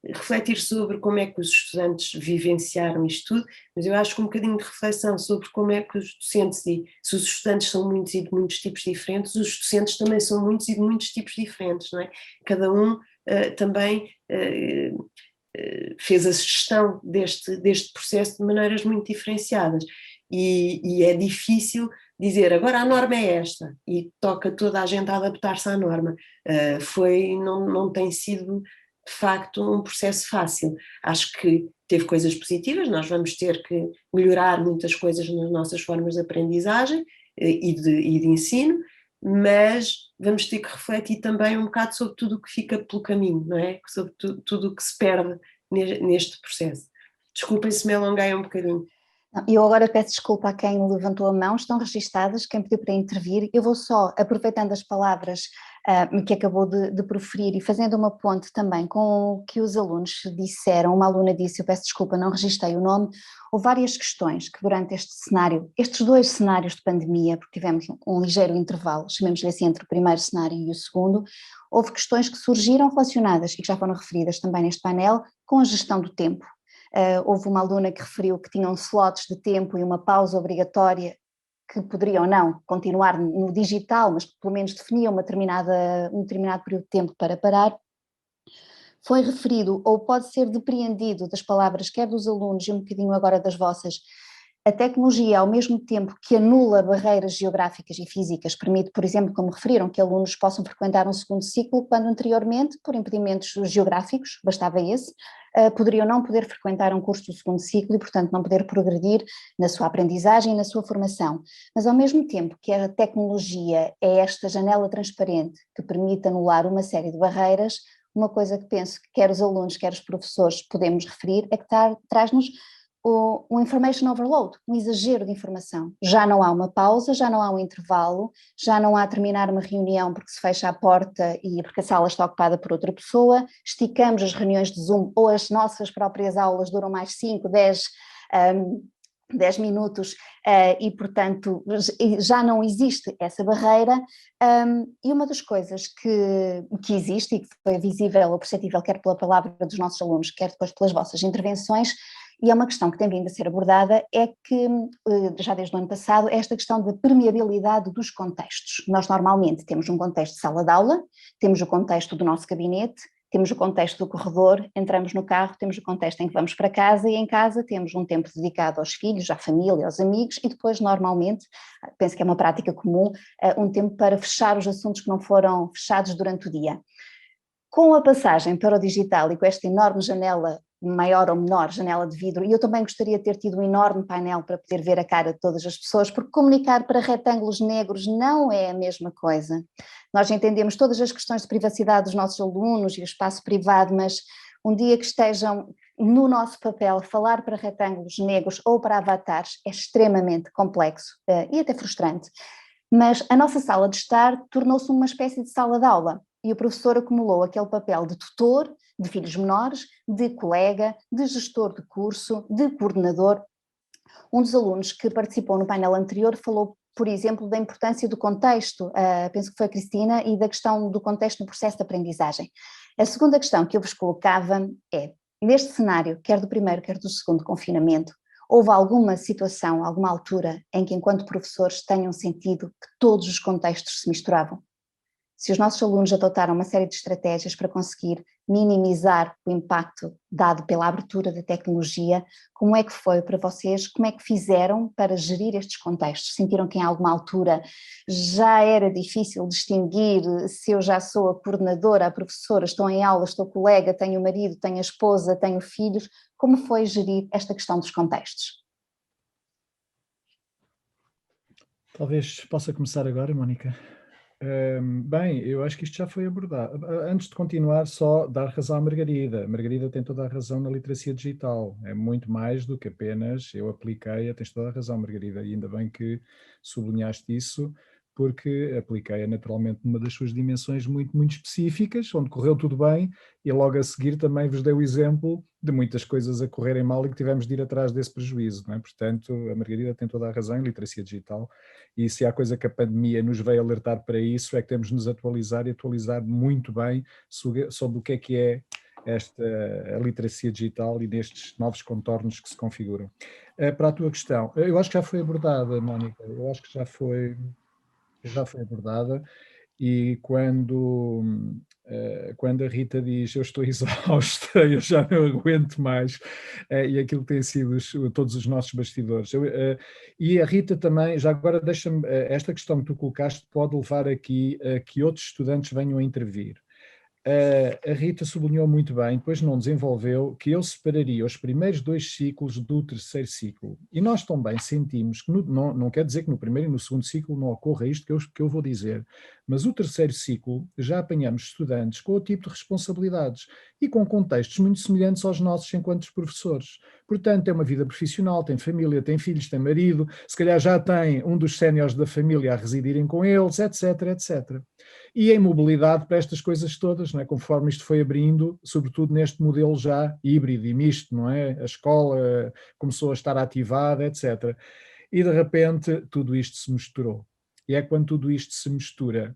refletir sobre como é que os estudantes vivenciaram isto tudo, mas eu acho que um bocadinho de reflexão sobre como é que os docentes, e se os estudantes são muitos e de muitos tipos diferentes, os docentes também são muitos e de muitos tipos diferentes, não é? Cada um também fez a gestão deste processo de maneiras muito diferenciadas, e é difícil dizer agora a norma é esta e toca toda a gente a adaptar-se à norma. Não tem sido de facto um processo fácil. Acho que teve coisas positivas, nós vamos ter que melhorar muitas coisas nas nossas formas de aprendizagem e de ensino, mas vamos ter que refletir também um bocado sobre tudo o que fica pelo caminho, não é? Sobre tudo o que se perde neste processo. Desculpem se me alonguei um bocadinho. Eu agora peço desculpa a quem levantou a mão, estão registadas, quem pediu para intervir. Eu vou só, aproveitando as palavras que acabou de proferir e fazendo uma ponte também com o que os alunos disseram, uma aluna disse, eu peço desculpa, não registrei o nome, houve várias questões que durante este cenário, estes dois cenários de pandemia, porque tivemos um ligeiro intervalo, chamemos-lhe assim, entre o primeiro cenário e o segundo, houve questões que surgiram relacionadas e que já foram referidas também neste painel, com a gestão do tempo. Houve uma aluna que referiu que tinham slots de tempo e uma pausa obrigatória que poderiam ou não continuar no digital, mas que pelo menos definiam um determinado período de tempo para parar. Foi referido, ou pode ser depreendido das palavras quer dos alunos e um bocadinho agora das vossas, a tecnologia, ao mesmo tempo que anula barreiras geográficas e físicas, permite, por exemplo, como referiram, que alunos possam frequentar um segundo ciclo, quando anteriormente, por impedimentos geográficos, bastava esse, poderiam não poder frequentar um curso do segundo ciclo e, portanto, não poder progredir na sua aprendizagem e na sua formação. Mas, ao mesmo tempo que a tecnologia é esta janela transparente que permite anular uma série de barreiras, uma coisa que penso que quer os alunos, quer os professores podemos referir, é que traz-nos o information overload, um exagero de informação. Já não há uma pausa, já não há um intervalo, já não há terminar uma reunião porque se fecha a porta e porque a sala está ocupada por outra pessoa, esticamos as reuniões de Zoom ou as nossas próprias aulas duram mais 5, 10 minutos e, portanto, já não existe essa barreira. E uma das coisas que existe e que foi visível ou perceptível quer pela palavra dos nossos alunos, quer depois pelas vossas intervenções, e é uma questão que tem vindo a ser abordada, é que, já desde o ano passado, é esta questão da permeabilidade dos contextos. Nós normalmente temos um contexto de sala de aula, temos o contexto do nosso gabinete, temos o contexto do corredor, entramos no carro, temos o contexto em que vamos para casa e em casa temos um tempo dedicado aos filhos, à família, aos amigos e depois normalmente, penso que é uma prática comum, um tempo para fechar os assuntos que não foram fechados durante o dia. Com a passagem para o digital e com esta enorme janela, maior ou menor, janela de vidro, e eu também gostaria de ter tido um enorme painel para poder ver a cara de todas as pessoas, porque comunicar para retângulos negros não é a mesma coisa. Nós entendemos todas as questões de privacidade dos nossos alunos e o espaço privado, mas um dia que estejam no nosso papel, falar para retângulos negros ou para avatares é extremamente complexo e até frustrante. Mas a nossa sala de estar tornou-se uma espécie de sala de aula e o professor acumulou aquele papel de tutor, de filhos menores, de colega, de gestor de curso, de coordenador. Um dos alunos que participou no painel anterior falou, por exemplo, da importância do contexto, penso que foi a Cristina, e da questão do contexto no processo de aprendizagem. A segunda questão que eu vos colocava é, neste cenário, quer do primeiro, quer do segundo confinamento, houve alguma situação, alguma altura em que, enquanto professores, tenham sentido que todos os contextos se misturavam? Se os nossos alunos adotaram uma série de estratégias para conseguir minimizar o impacto dado pela abertura da tecnologia, como é que foi para vocês? Como é que fizeram para gerir estes contextos? Sentiram que em alguma altura já era difícil distinguir se eu já sou a coordenadora, a professora, estou em aula, estou colega, tenho o marido, tenho a esposa, tenho filhos? Como foi gerir esta questão dos contextos? Talvez possa começar agora, Mónica. Bem, eu acho que isto já foi abordado. Antes de continuar, só dar razão à Margarida. A Margarida tem toda a razão na literacia digital. É muito mais do que apenas eu apliquei-a. Tens toda a razão, Margarida, e ainda bem que sublinhaste isso, porque apliquei-a naturalmente numa das suas dimensões muito, muito específicas, onde correu tudo bem, e logo a seguir também vos dei o exemplo de muitas coisas a correrem mal e que tivemos de ir atrás desse prejuízo, não é? Portanto, a Margarida tem toda a razão em literacia digital, e se há coisa que a pandemia nos veio alertar para isso, é que temos de nos atualizar e atualizar muito bem sobre o que é a literacia digital e destes novos contornos que se configuram. Para a tua questão, eu acho que já foi abordada, Mónica, eu acho que já foi abordada, e quando a Rita diz eu estou exausta, eu já não aguento mais, e aquilo que tem sido todos os nossos bastidores. E a Rita também, já agora deixa-me, esta questão que tu colocaste pode levar aqui a que outros estudantes venham a intervir. A Rita sublinhou muito bem, depois não desenvolveu, que eu separaria os primeiros 2 ciclos do terceiro ciclo. E nós também sentimos que, não quer dizer que no primeiro e no segundo ciclo não ocorra isto que eu vou dizer, mas o terceiro ciclo já apanhamos estudantes com o tipo de responsabilidades e com contextos muito semelhantes aos nossos enquanto professores. Portanto, tem uma vida profissional, tem família, tem filhos, tem marido, se calhar já tem um dos séniores da família a residirem com eles, etc, etc. E em mobilidade para estas coisas todas, não é? Conforme isto foi abrindo, sobretudo neste modelo já híbrido e misto, não é? A escola começou a estar ativada, etc. E de repente tudo isto se misturou. E é quando tudo isto se mistura,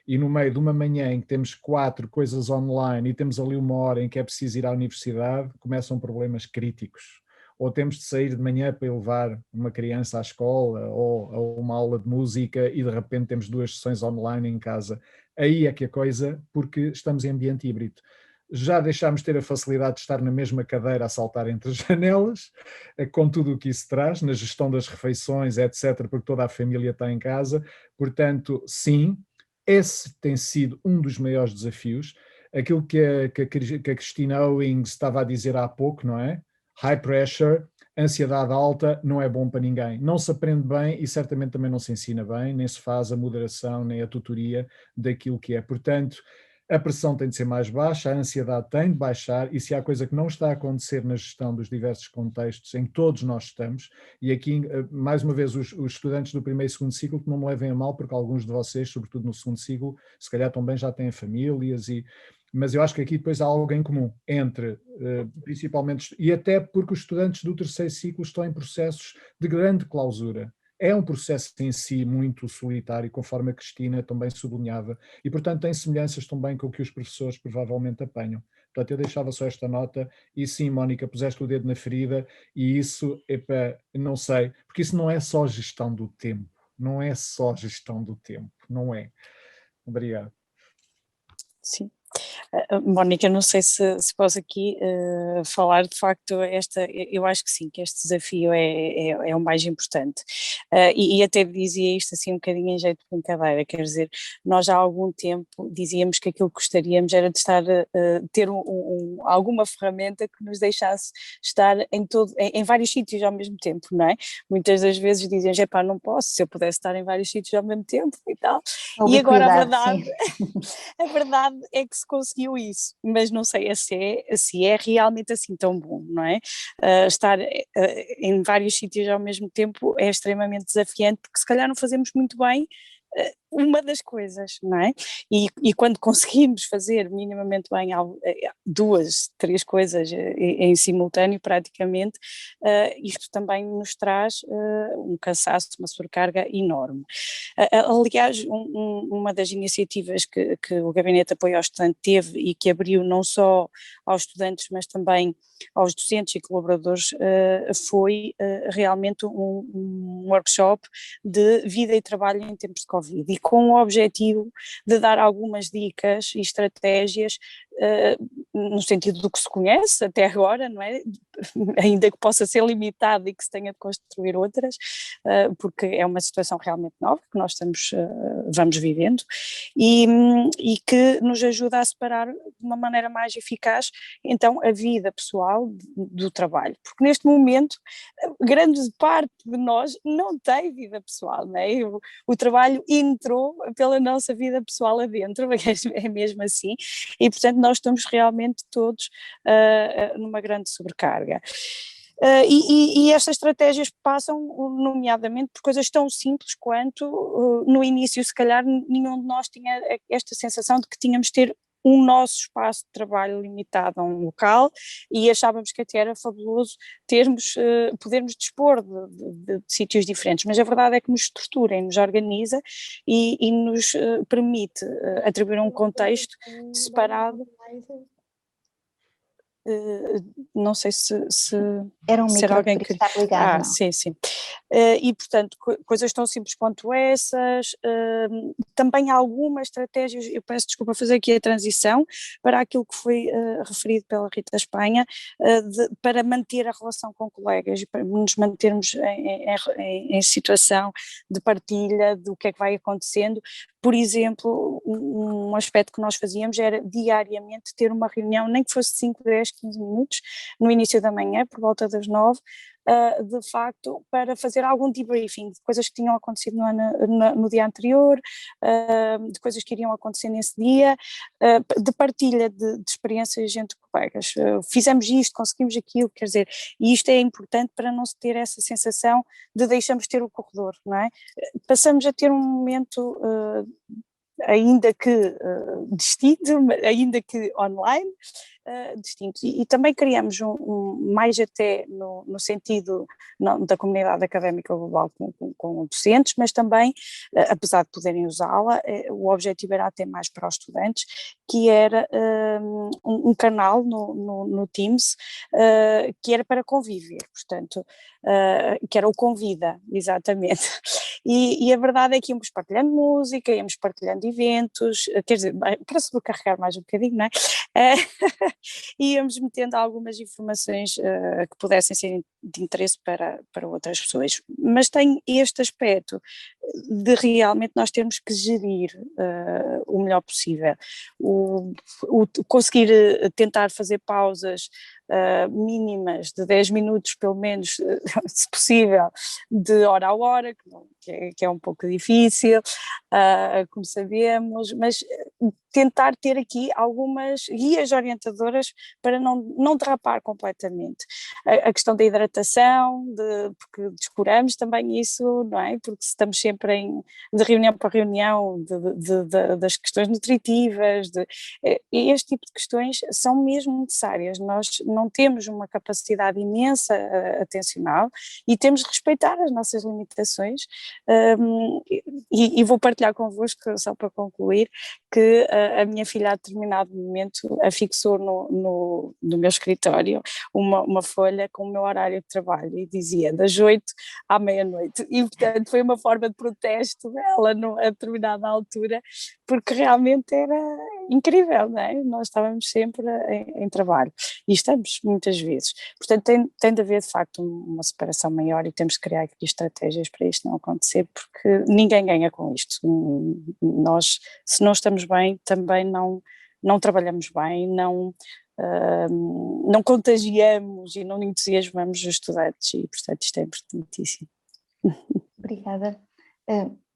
e no meio de uma manhã em que temos 4 coisas online e temos ali uma hora em que é preciso ir à universidade, começam problemas críticos. Ou temos de sair de manhã para ir levar uma criança à escola ou a uma aula de música e de repente temos 2 sessões online em casa. Aí é que a coisa, porque estamos em ambiente híbrido. Já deixámos de ter a facilidade de estar na mesma cadeira a saltar entre as janelas, com tudo o que isso traz, na gestão das refeições, etc., porque toda a família está em casa. Portanto, sim, esse tem sido um dos maiores desafios. Aquilo que a Cristina Owings estava a dizer há pouco, não é? High pressure, ansiedade alta, não é bom para ninguém. Não se aprende bem e certamente também não se ensina bem, nem se faz a moderação, nem a tutoria daquilo que é. Portanto, a pressão tem de ser mais baixa, a ansiedade tem de baixar, e se há coisa que não está a acontecer na gestão dos diversos contextos em que todos nós estamos, e aqui, mais uma vez, os estudantes do primeiro e segundo ciclo, que não me levem a mal, porque alguns de vocês, sobretudo no segundo ciclo, se calhar também já têm famílias, mas eu acho que aqui depois há algo em comum entre, principalmente, e até porque os estudantes do terceiro ciclo estão em processos de grande clausura. É um processo em si muito solitário, conforme a Cristina também sublinhava, e portanto tem semelhanças também com o que os professores provavelmente apanham. Portanto, eu deixava só esta nota, e sim, Mónica, puseste o dedo na ferida, e isso, não sei, porque isso não é só gestão do tempo, não é só gestão do tempo, não é. Obrigado. Sim. Mónica, não sei se posso aqui falar, de facto, eu acho que sim, que este desafio é o mais importante, e até dizia isto assim um bocadinho em jeito de brincadeira, quer dizer, nós já há algum tempo dizíamos que aquilo que gostaríamos era de ter alguma ferramenta que nos deixasse estar em vários sítios ao mesmo tempo, não é? Muitas das vezes dizíamos, não posso, se eu pudesse estar em vários sítios ao mesmo tempo e tal, e agora a verdade é que se conseguiu isso, mas não sei se é realmente assim tão bom, não é? Estar em vários sítios ao mesmo tempo é extremamente desafiante, porque se calhar não fazemos muito bem uma das coisas, não é? E quando conseguimos fazer minimamente bem 2, 3 coisas em simultâneo praticamente, isto também nos traz um cansaço, uma sobrecarga enorme. Aliás, uma das iniciativas que o Gabinete de Apoio ao Estudante teve e que abriu não só aos estudantes, mas também aos docentes e colaboradores, foi realmente um workshop de vida e trabalho em tempos de Covid, e com o objetivo de dar algumas dicas e estratégias no sentido do que se conhece até agora, não é? Ainda que possa ser limitado e que se tenha de construir outras, porque é uma situação realmente nova que nós vamos vivendo, e que nos ajuda a separar de uma maneira mais eficaz então a vida pessoal do trabalho, porque neste momento grande parte de nós não tem vida pessoal, não é? O trabalho entrou pela nossa vida pessoal adentro, é mesmo assim, e portanto nós estamos realmente todos numa grande sobrecarga. E estas estratégias passam nomeadamente por coisas tão simples quanto no início se calhar nenhum de nós tinha esta sensação de que tínhamos de ter um nosso espaço de trabalho limitado a um local, e achávamos que até era fabuloso podermos dispor de sítios diferentes, mas a verdade é que nos estrutura e nos organiza e nos permite atribuir um contexto separado. Não sei se Era um micro alguém que que... está ligado, não? Sim. E portanto, coisas tão simples quanto essas, também algumas estratégias, eu peço desculpa fazer aqui a transição para aquilo que foi referido pela Rita Espanha, para manter a relação com colegas, para nos mantermos em situação de partilha do que é que vai acontecendo. Por exemplo, um aspecto que nós fazíamos era diariamente ter uma reunião, nem que fosse 5, 10, 15 minutos, no início da manhã, por volta das 9, de facto, para fazer algum debriefing de coisas que tinham acontecido no dia anterior, de coisas que iriam acontecer nesse dia, de partilha de experiências entre colegas. Fizemos isto, conseguimos aquilo, quer dizer, e isto é importante para não se ter essa sensação de deixamos ter o corredor, não é? Passamos a ter um momento ainda que distinto, ainda que online, distinto, e também criamos mais até no sentido da comunidade académica global com docentes, mas também, apesar de poderem usá-la, o objetivo era até mais para os estudantes, que era um canal no Teams, que era para conviver, portanto, que era o Convida, exatamente. E a verdade é que íamos partilhando música, íamos partilhando eventos, quer dizer, para sobrecarregar mais um bocadinho, não é? Íamos metendo algumas informações que pudessem ser de interesse para outras pessoas, mas tem este aspecto de realmente nós termos que gerir o melhor possível, conseguir tentar fazer pausas mínimas de 10 minutos pelo menos, se possível, de hora a hora, que é um pouco difícil, como sabemos, mas tentar ter aqui algumas guias orientadoras para não derrapar completamente. A questão da hidratação, porque descuramos também isso, não é? Porque estamos sempre de reunião para reunião, das questões nutritivas, e este tipo de questões são mesmo necessárias. Nós não temos uma capacidade imensa atencional e temos de respeitar as nossas limitações, e vou partilhar convosco, só para concluir, que a minha filha a determinado momento afixou no meu escritório uma folha com o meu horário de trabalho e dizia das 8 à meia-noite, e portanto foi uma forma de protesto dela a determinada altura, porque realmente era incrível, não é? Nós estávamos sempre em trabalho e estamos muitas vezes, portanto tem de haver de facto uma separação maior e temos de criar aqui estratégias para isto não acontecer, porque ninguém ganha com isto. Nós, se não estamos bem, também não trabalhamos bem, não contagiamos e não entusiasmamos os estudantes, e portanto isto é importantíssimo. Obrigada.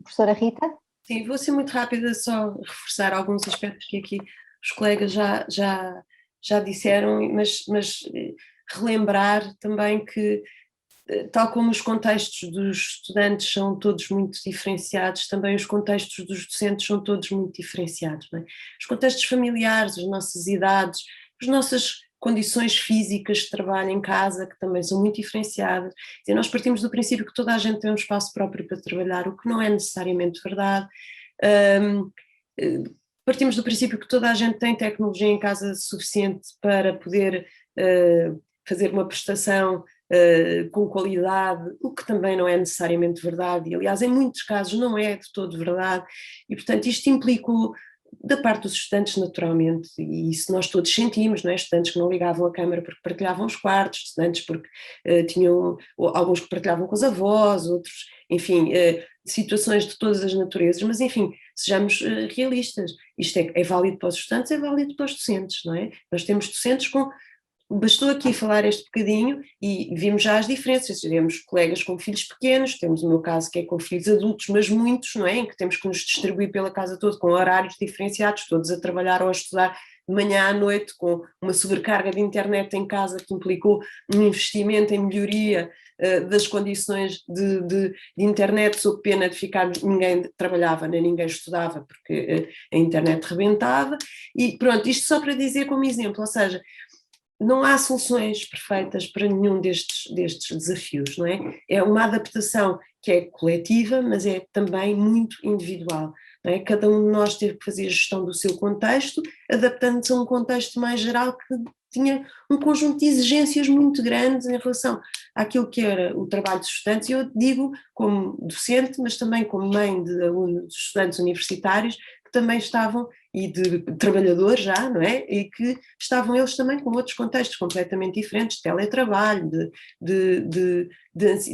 Professora Rita? Sim, vou ser muito rápida, só reforçar alguns aspectos que aqui os colegas já disseram, mas relembrar também que tal como os contextos dos estudantes são todos muito diferenciados, também os contextos dos docentes são todos muito diferenciados, não é? Os contextos familiares, as nossas idades, as nossas condições físicas de trabalho em casa, que também são muito diferenciadas. E nós partimos do princípio que toda a gente tem um espaço próprio para trabalhar, o que não é necessariamente verdade. Partimos do princípio que toda a gente tem tecnologia em casa suficiente para poder fazer uma prestação com qualidade, o que também não é necessariamente verdade, e aliás em muitos casos não é de todo verdade, e portanto isto implicou da parte dos estudantes naturalmente, e isso nós todos sentimos, não é? Estudantes que não ligavam a câmara porque partilhavam os quartos, estudantes porque tinham, alguns que partilhavam com os avós, outros, enfim, situações de todas as naturezas, mas enfim, sejamos realistas, isto é válido para os estudantes, é válido para os docentes, não é? Nós temos docentes com... Bastou aqui falar este bocadinho e vimos já as diferenças, temos colegas com filhos pequenos, temos o meu caso que é com filhos adultos, mas muitos, não é, em que temos que nos distribuir pela casa toda com horários diferenciados, todos a trabalhar ou a estudar de manhã à noite, com uma sobrecarga de internet em casa que implicou um investimento em melhoria das condições de internet, sob pena de ficar, ninguém trabalhava nem ninguém estudava porque a internet rebentava, e pronto, isto só para dizer como exemplo, ou seja, não há soluções perfeitas para nenhum destes desafios, não é? É uma adaptação que é coletiva, mas é também muito individual, não é? Cada um de nós teve que fazer a gestão do seu contexto, adaptando-se a um contexto mais geral que tinha um conjunto de exigências muito grandes em relação àquilo que era o trabalho dos estudantes, e eu digo como docente, mas também como mãe de alunos, de estudantes universitários, que também estavam, e de trabalhadores já, não é? E que estavam eles também com outros contextos completamente diferentes, de teletrabalho, de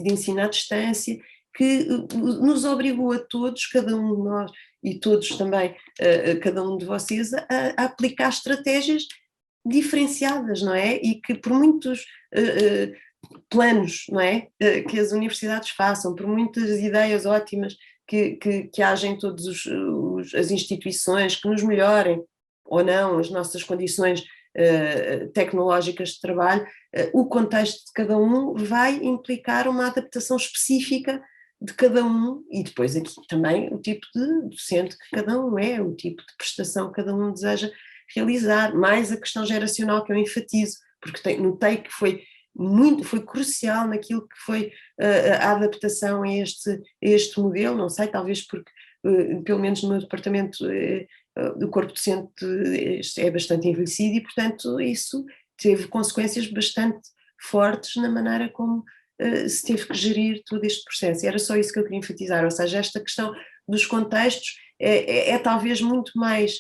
ensino à distância, que nos obrigou a todos, cada um de nós e todos também, cada um de vocês, a aplicar estratégias diferenciadas, não é? E que por muitos planos, não é? Que as universidades façam, por muitas ideias ótimas que haja em todas as instituições, que nos melhorem ou não as nossas condições tecnológicas de trabalho, o contexto de cada um vai implicar uma adaptação específica de cada um, e depois aqui também o tipo de docente que cada um é, o tipo de prestação que cada um deseja realizar, mais a questão geracional que eu enfatizo, porque notei que foi crucial naquilo que foi a adaptação a este modelo, não sei, talvez porque, pelo menos no meu departamento, o corpo docente é bastante envelhecido e, portanto, isso teve consequências bastante fortes na maneira como se teve que gerir todo este processo. E era só isso que eu queria enfatizar, ou seja, esta questão dos contextos é talvez muito mais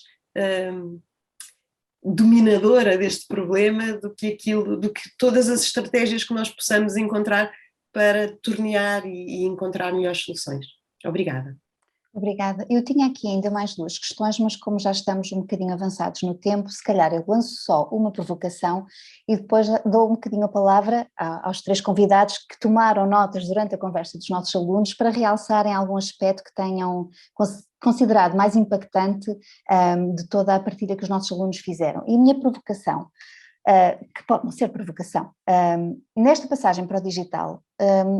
dominadora deste problema do que todas as estratégias que nós possamos encontrar para tornear e encontrar melhores soluções. Obrigada. Obrigada. Eu tinha aqui ainda mais duas questões, mas como já estamos um bocadinho avançados no tempo, se calhar eu lanço só uma provocação e depois dou um bocadinho a palavra aos três convidados que tomaram notas durante a conversa dos nossos alunos para realçarem algum aspecto que tenham considerado mais impactante de toda a partilha que os nossos alunos fizeram. E a minha provocação, que pode não ser provocação, nesta passagem para o digital,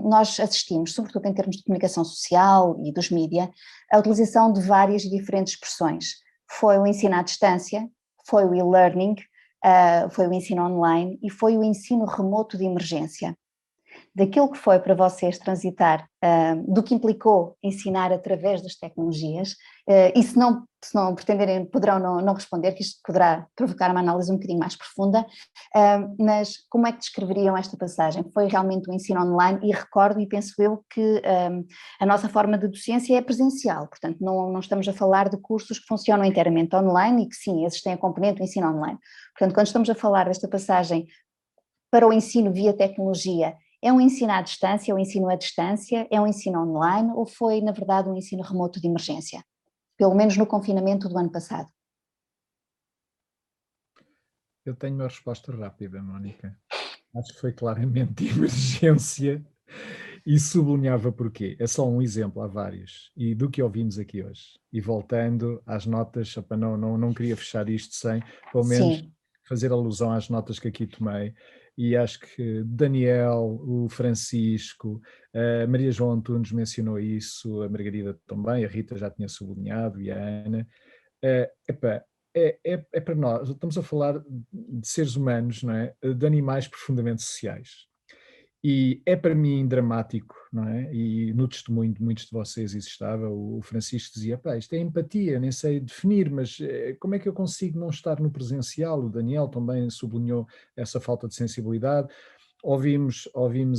nós assistimos, sobretudo em termos de comunicação social e dos mídia, a utilização de várias e diferentes expressões. Foi o ensino à distância, foi o e-learning, foi o ensino online e foi o ensino remoto de emergência. Daquilo que foi para vocês transitar, do que implicou ensinar através das tecnologias, e se não pretenderem, poderão não responder, que isto poderá provocar uma análise um bocadinho mais profunda, mas como é que descreveriam esta passagem? Foi realmente um ensino online e recordo e penso eu que a nossa forma de docência é presencial, portanto não estamos a falar de cursos que funcionam inteiramente online e que sim, esses têm a componente do ensino online. Portanto, quando estamos a falar desta passagem para o ensino via tecnologia, é um ensino à distância, é um ensino à distância, é um ensino online ou foi, na verdade, um ensino remoto de emergência? Pelo menos no confinamento do ano passado. Eu tenho uma resposta rápida, Mónica. Acho que foi claramente de emergência e sublinhava porquê. É só um exemplo, há vários. E do que ouvimos aqui hoje. E voltando às notas, não queria fechar isto sem, pelo menos, fazer alusão às notas que aqui tomei. e acho que Daniel, o Francisco, a Maria João Antunes mencionou isso, a Margarida também, a Rita já tinha sublinhado e a Ana. Epá, é para nós, estamos a falar de seres humanos, não é? De animais profundamente sociais. E é para mim dramático, não é? E no testemunho de muitos de vocês isso estava, o Francisco dizia, pá, isto é empatia, nem sei definir, mas como é que eu consigo não estar no presencial? O Daniel também sublinhou essa falta de sensibilidade. Ouvimos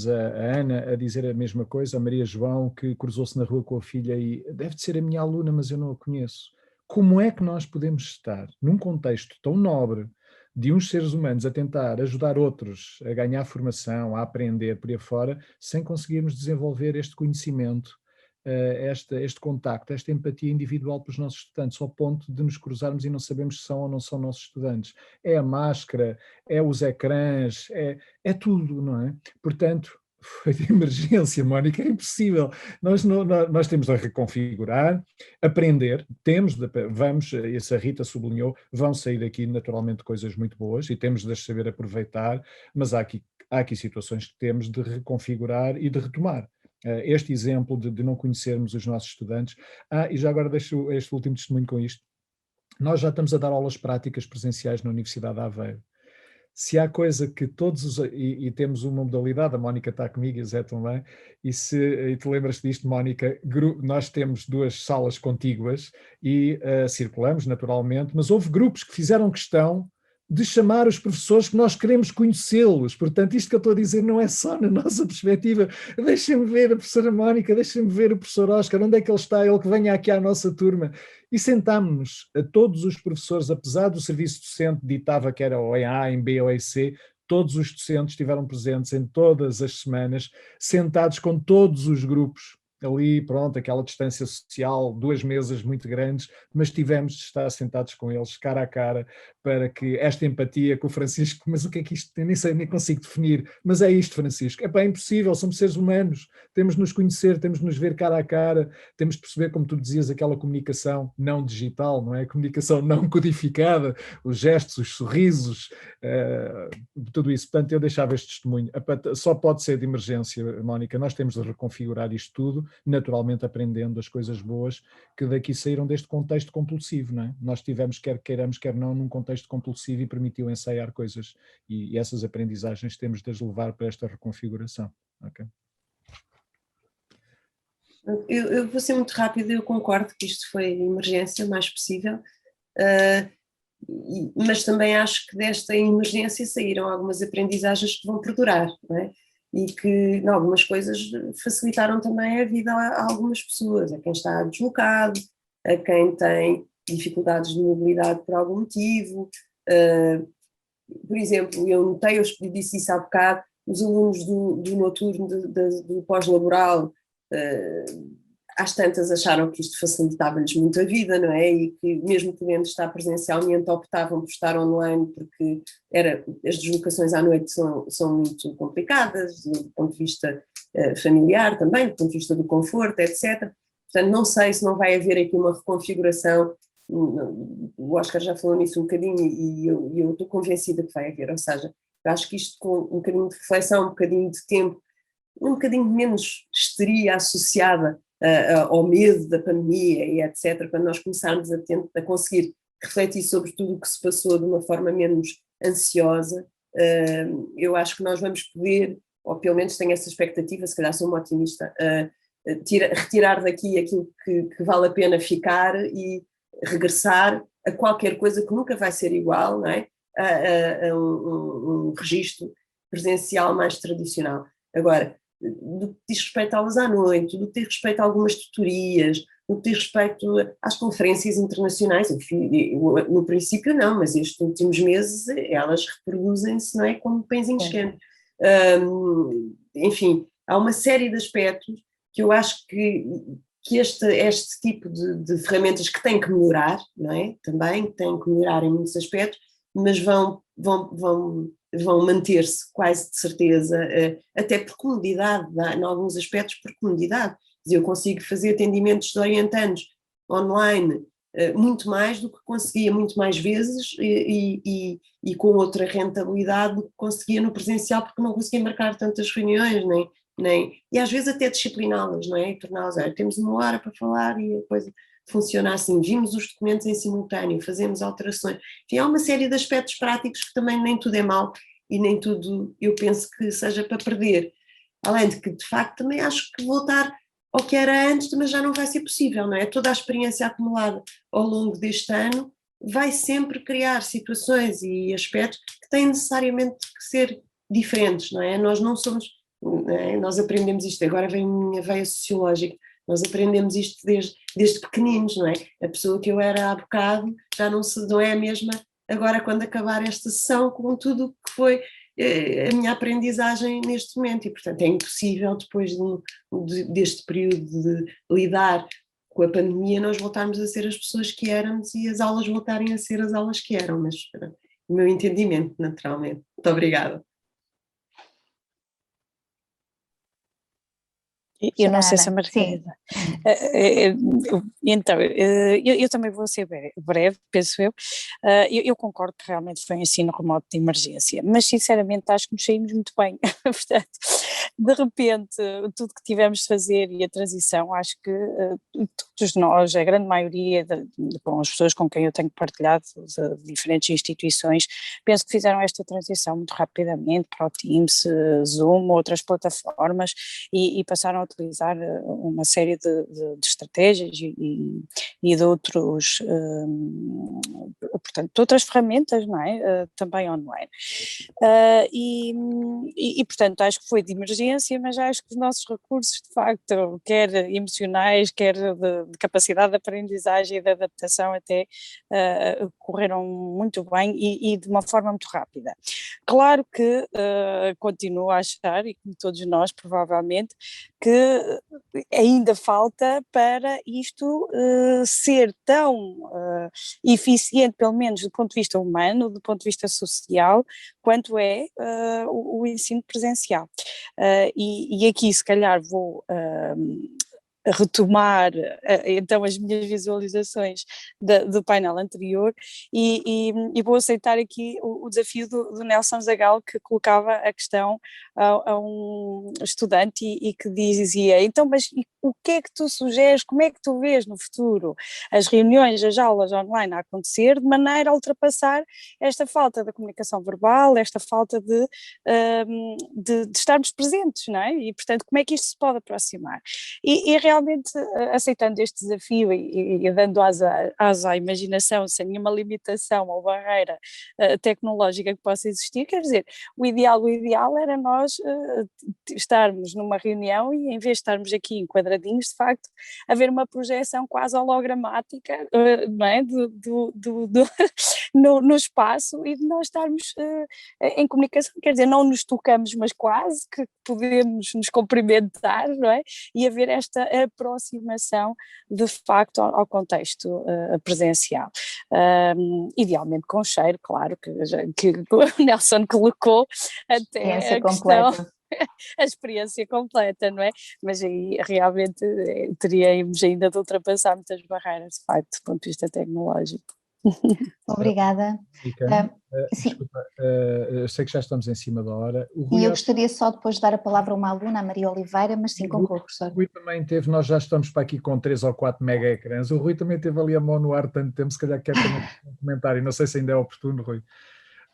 a Ana a dizer a mesma coisa, a Maria João, que cruzou-se na rua com a filha e deve de ser a minha aluna, mas eu não a conheço. Como é que nós podemos estar num contexto tão nobre de uns seres humanos a tentar ajudar outros a ganhar formação, a aprender por aí fora, sem conseguirmos desenvolver este conhecimento, este contacto, esta empatia individual para os nossos estudantes, ao ponto de nos cruzarmos e não sabemos se são ou não são nossos estudantes. É a máscara, é os ecrãs, é tudo, não é? Portanto, foi de emergência, Mónica, é impossível. Nós temos de reconfigurar, aprender, vamos, essa Rita sublinhou, vão sair daqui naturalmente coisas muito boas e temos de as saber aproveitar, mas há aqui situações que temos de reconfigurar e de retomar. Este exemplo de não conhecermos os nossos estudantes. E já agora deixo este último testemunho com isto. Nós já estamos a dar aulas práticas presenciais na Universidade de Aveiro. Se há coisa que e temos uma modalidade, a Mónica está comigo e o Zé também, e tu lembras disto, Mónica, nós temos 2 salas contíguas e circulamos naturalmente, mas houve grupos que fizeram questão de chamar os professores que nós queremos conhecê-los. Portanto, isto que eu estou a dizer não é só na nossa perspectiva. Deixem-me ver a professora Mónica, deixem-me ver o professor Oscar, onde é que ele está, ele que venha aqui à nossa turma. E sentámos-nos a todos os professores, apesar do serviço docente ditava que era ou em A, em B ou em C, todos os docentes estiveram presentes em todas as semanas, sentados com todos os grupos, ali, pronto, aquela distância social, 2 mesas muito grandes, mas tivemos de estar sentados com eles, cara a cara, para que esta empatia com o Francisco, mas o que é que isto, eu nem sei, nem consigo definir, mas é isto, Francisco, é impossível, somos seres humanos, temos de nos conhecer, temos de nos ver cara a cara, temos de perceber, como tu dizias, aquela comunicação não digital, não é? Comunicação não codificada, os gestos, os sorrisos, tudo isso. Portanto, eu deixava este testemunho. Só pode ser de emergência, Mónica, nós temos de reconfigurar isto tudo, naturalmente aprendendo as coisas boas que daqui saíram deste contexto compulsivo, não é? Nós tivemos, quer queiramos, quer não, num contexto compulsivo e permitiu ensaiar coisas e essas aprendizagens temos de as levar para esta reconfiguração. Okay? Eu vou ser muito rápida, eu concordo que isto foi emergência, o mais possível, mas também acho que desta emergência saíram algumas aprendizagens que vão perdurar, não é? E que, em algumas coisas, facilitaram também a vida a algumas pessoas, a quem está deslocado, a quem tem dificuldades de mobilidade por algum motivo. Por exemplo, eu notei, eu disse isso há bocado, os alunos do noturno do pós-laboral, às tantas acharam que isto facilitava-lhes muito a vida, não é? E que mesmo podendo estar presencialmente optavam por estar online porque as deslocações à noite são muito complicadas, do ponto de vista familiar também, do ponto de vista do conforto, etc. Portanto, não sei se não vai haver aqui uma reconfiguração, o Oscar já falou nisso um bocadinho e eu estou convencida que vai haver, ou seja, eu acho que isto com um bocadinho de reflexão, um bocadinho de tempo, um bocadinho menos histeria associada ao medo da pandemia e etc., quando nós começarmos a conseguir refletir sobre tudo o que se passou de uma forma menos ansiosa, eu acho que nós vamos poder, ou pelo menos tenho essa expectativa, se calhar sou uma otimista, retirar daqui aquilo que vale a pena ficar e regressar a qualquer coisa que nunca vai ser igual, não é? A um registro presencial mais tradicional. Agora, do que diz respeito a aulas à noite, do que diz respeito a algumas tutorias, do que diz respeito às conferências internacionais, no princípio não, mas estes últimos meses elas reproduzem-se, não é, como pãezinhos quentes. Enfim, há uma série de aspectos que eu acho que este tipo de ferramentas que têm que melhorar, não é? Também têm que melhorar em muitos aspectos, mas vão manter-se quase de certeza, até por comodidade, em alguns aspectos por comodidade. Eu consigo fazer atendimentos de orientandos online muito mais do que conseguia, muito mais vezes e com outra rentabilidade do que conseguia no presencial, porque não conseguia marcar tantas reuniões, e às vezes até discipliná-las, não é? E torná-las, temos uma hora para falar e a coisa funciona assim, vimos os documentos em simultâneo, fazemos alterações, enfim, há uma série de aspectos práticos que também nem tudo é mau e nem tudo eu penso que seja para perder, além de que de facto também acho que voltar ao que era antes mas já não vai ser possível, não é? Toda a experiência acumulada ao longo deste ano vai sempre criar situações e aspectos que têm necessariamente que ser diferentes, não é? Nós não somos, não é? Nós aprendemos isto, agora vem a minha veia sociológica, nós aprendemos isto desde pequeninos, não é? A pessoa que eu era há bocado já não é a mesma agora quando acabar esta sessão com tudo o que foi a minha aprendizagem neste momento e portanto é impossível depois deste período de lidar com a pandemia nós voltarmos a ser as pessoas que éramos e as aulas voltarem a ser as aulas que eram, mas o meu entendimento naturalmente. Muito obrigada. Eu não sei se a Margarida. Então, eu também vou ser breve, penso eu. Eu concordo que realmente foi um ensino remoto de emergência, mas sinceramente acho que nos saímos muito bem. Portanto, de repente, tudo que tivemos de fazer e a transição, acho que todos nós, a grande maioria, com as pessoas com quem eu tenho partilhado, de diferentes instituições, penso que fizeram esta transição muito rapidamente para o Teams, Zoom, outras plataformas e passaram a utilizar uma série de estratégias e de outros, portanto, de outras ferramentas, não é? Também online. Portanto, acho que foi de emergência, mas acho que os nossos recursos, de facto, quer emocionais, quer de capacidade de aprendizagem e de adaptação até, correram muito bem e de uma forma muito rápida. Claro que continuo a achar, e como todos nós provavelmente, que ainda falta para isto ser tão eficiente, pelo menos do ponto de vista humano, do ponto de vista social, quanto é o ensino presencial. E aqui se calhar vou retomar então as minhas visualizações do painel anterior e vou aceitar aqui o desafio do Nelson Zagal, que colocava a questão a um estudante e que dizia, então mas o que é que tu sugeres, como é que tu vês no futuro as reuniões, as aulas online a acontecer de maneira a ultrapassar esta falta da comunicação verbal, esta falta de estarmos presentes, não é? E portanto como é que isto se pode aproximar? E realmente aceitando este desafio e dando asa à imaginação sem nenhuma limitação ou barreira tecnológica que possa existir, quer dizer, o ideal era nós estarmos numa reunião e em vez de estarmos aqui enquadradinhos, de facto, haver uma projeção quase hologramática, não é? No espaço e de nós estarmos em comunicação, quer dizer, não nos tocamos, mas quase que podemos nos cumprimentar, não é? E haver esta aproximação de facto ao contexto presencial. Idealmente com cheiro, claro, que o Nelson colocou até a questão, a experiência completa, não é? Mas aí realmente teríamos ainda de ultrapassar muitas barreiras, de facto, do ponto de vista tecnológico. Obrigada. Desculpa, sei que já estamos em cima da hora. E eu gostaria só depois de dar a palavra a uma aluna, a Maria Oliveira, mas sim, concluo, professor. O Rui também teve, nós já estamos para aqui com 3 ou 4 mega ecrãs, o Rui também teve ali a mão no ar tanto tempo, se calhar quer também um comentário, não sei se ainda é oportuno, Rui.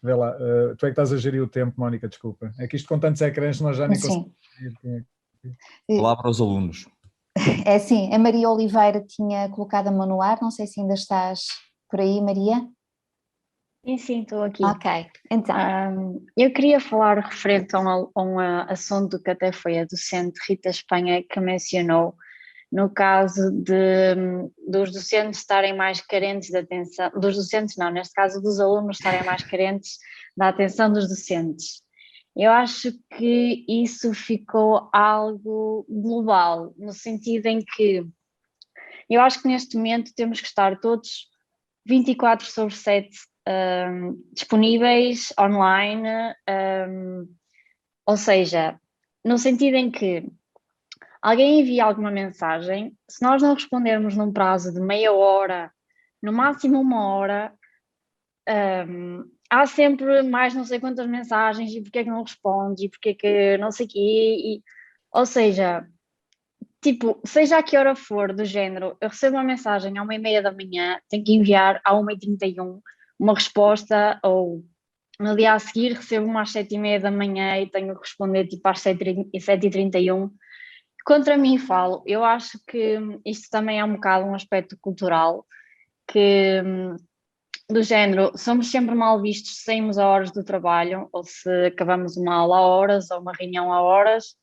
Vê lá, tu é que estás a gerir o tempo, Mónica, desculpa. É que isto com tantos ecrãs nós já nem conseguimos. Palavra aos alunos. É assim, a Maria Oliveira tinha colocado a mão no ar, não sei se ainda estás por aí, Maria. Sim, estou aqui. Ok, então. Eu queria falar referente a um assunto que até foi a docente Rita Espanha que mencionou, no caso dos docentes estarem mais carentes de atenção, dos docentes não, neste caso dos alunos estarem mais carentes da atenção dos docentes. Eu acho que isso ficou algo global, no sentido em que eu acho que neste momento temos que estar todos 24/7 disponíveis online, ou seja, no sentido em que alguém envia alguma mensagem, se nós não respondermos num prazo de meia hora no máximo 1 hora, há sempre mais não sei quantas mensagens, e porque é que não respondes, e porque é que não sei o quê, ou seja, tipo, seja a que hora for, do género, eu recebo uma mensagem à 1h30 da manhã, tenho que enviar à 1h31 uma resposta, ou no dia a seguir recebo uma às 7h30 da manhã e tenho que responder tipo às 7h31. Contra mim falo, eu acho que isto também é um bocado um aspecto cultural, que do género, somos sempre mal vistos se saímos a horas do trabalho, ou se acabamos uma aula a horas, ou uma reunião a horas,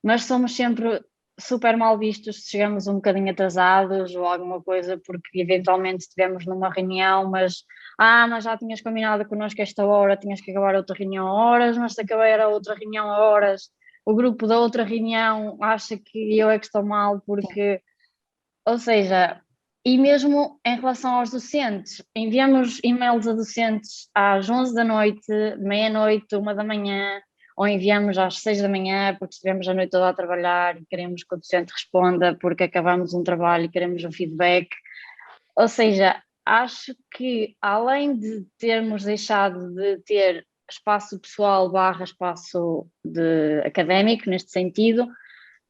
mas somos sempre super mal vistos se chegamos um bocadinho atrasados ou alguma coisa, porque eventualmente estivemos numa reunião, mas já tinhas combinado connosco esta hora, tinhas que acabar outra reunião a horas, mas se acabar a outra reunião a horas, o grupo da outra reunião acha que eu é que estou mal, porque, ou seja, e mesmo em relação aos docentes, enviamos e-mails a docentes às 11 da noite, meia-noite, 1 da manhã, ou enviamos às 6 da manhã porque estivemos a noite toda a trabalhar e queremos que o docente responda porque acabamos um trabalho e queremos um feedback. Ou seja, acho que além de termos deixado de ter espaço pessoal / espaço académico neste sentido,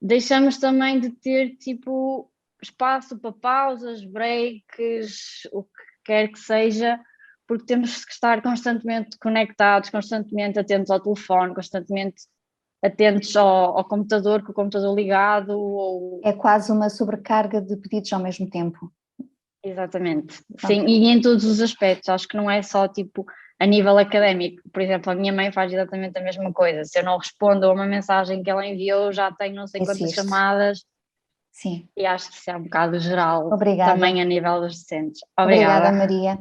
deixamos também de ter tipo espaço para pausas, breaks, o que quer que seja, porque temos que estar constantemente conectados, constantemente atentos ao telefone, constantemente atentos ao computador, com o computador ligado. É quase uma sobrecarga de pedidos ao mesmo tempo. Exatamente, sim, e em todos os aspectos, acho que não é só tipo a nível académico. Por exemplo, a minha mãe faz exatamente a mesma coisa, se eu não respondo a uma mensagem que ela enviou, já tenho não sei quantas chamadas. Sim. E acho que isso é um bocado geral. Obrigada. Também a nível dos docentes. Obrigada, Maria.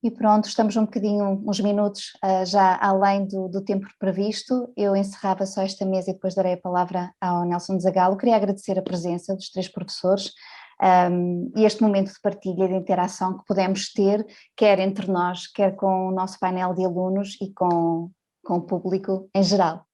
E pronto, estamos uns minutos já além do tempo previsto. Eu encerrava só esta mesa e depois darei a palavra ao Nelson de Zagalo. Queria agradecer a presença dos 3 professores e este momento de partilha e de interação que pudemos ter, quer entre nós, quer com o nosso painel de alunos e com o público em geral.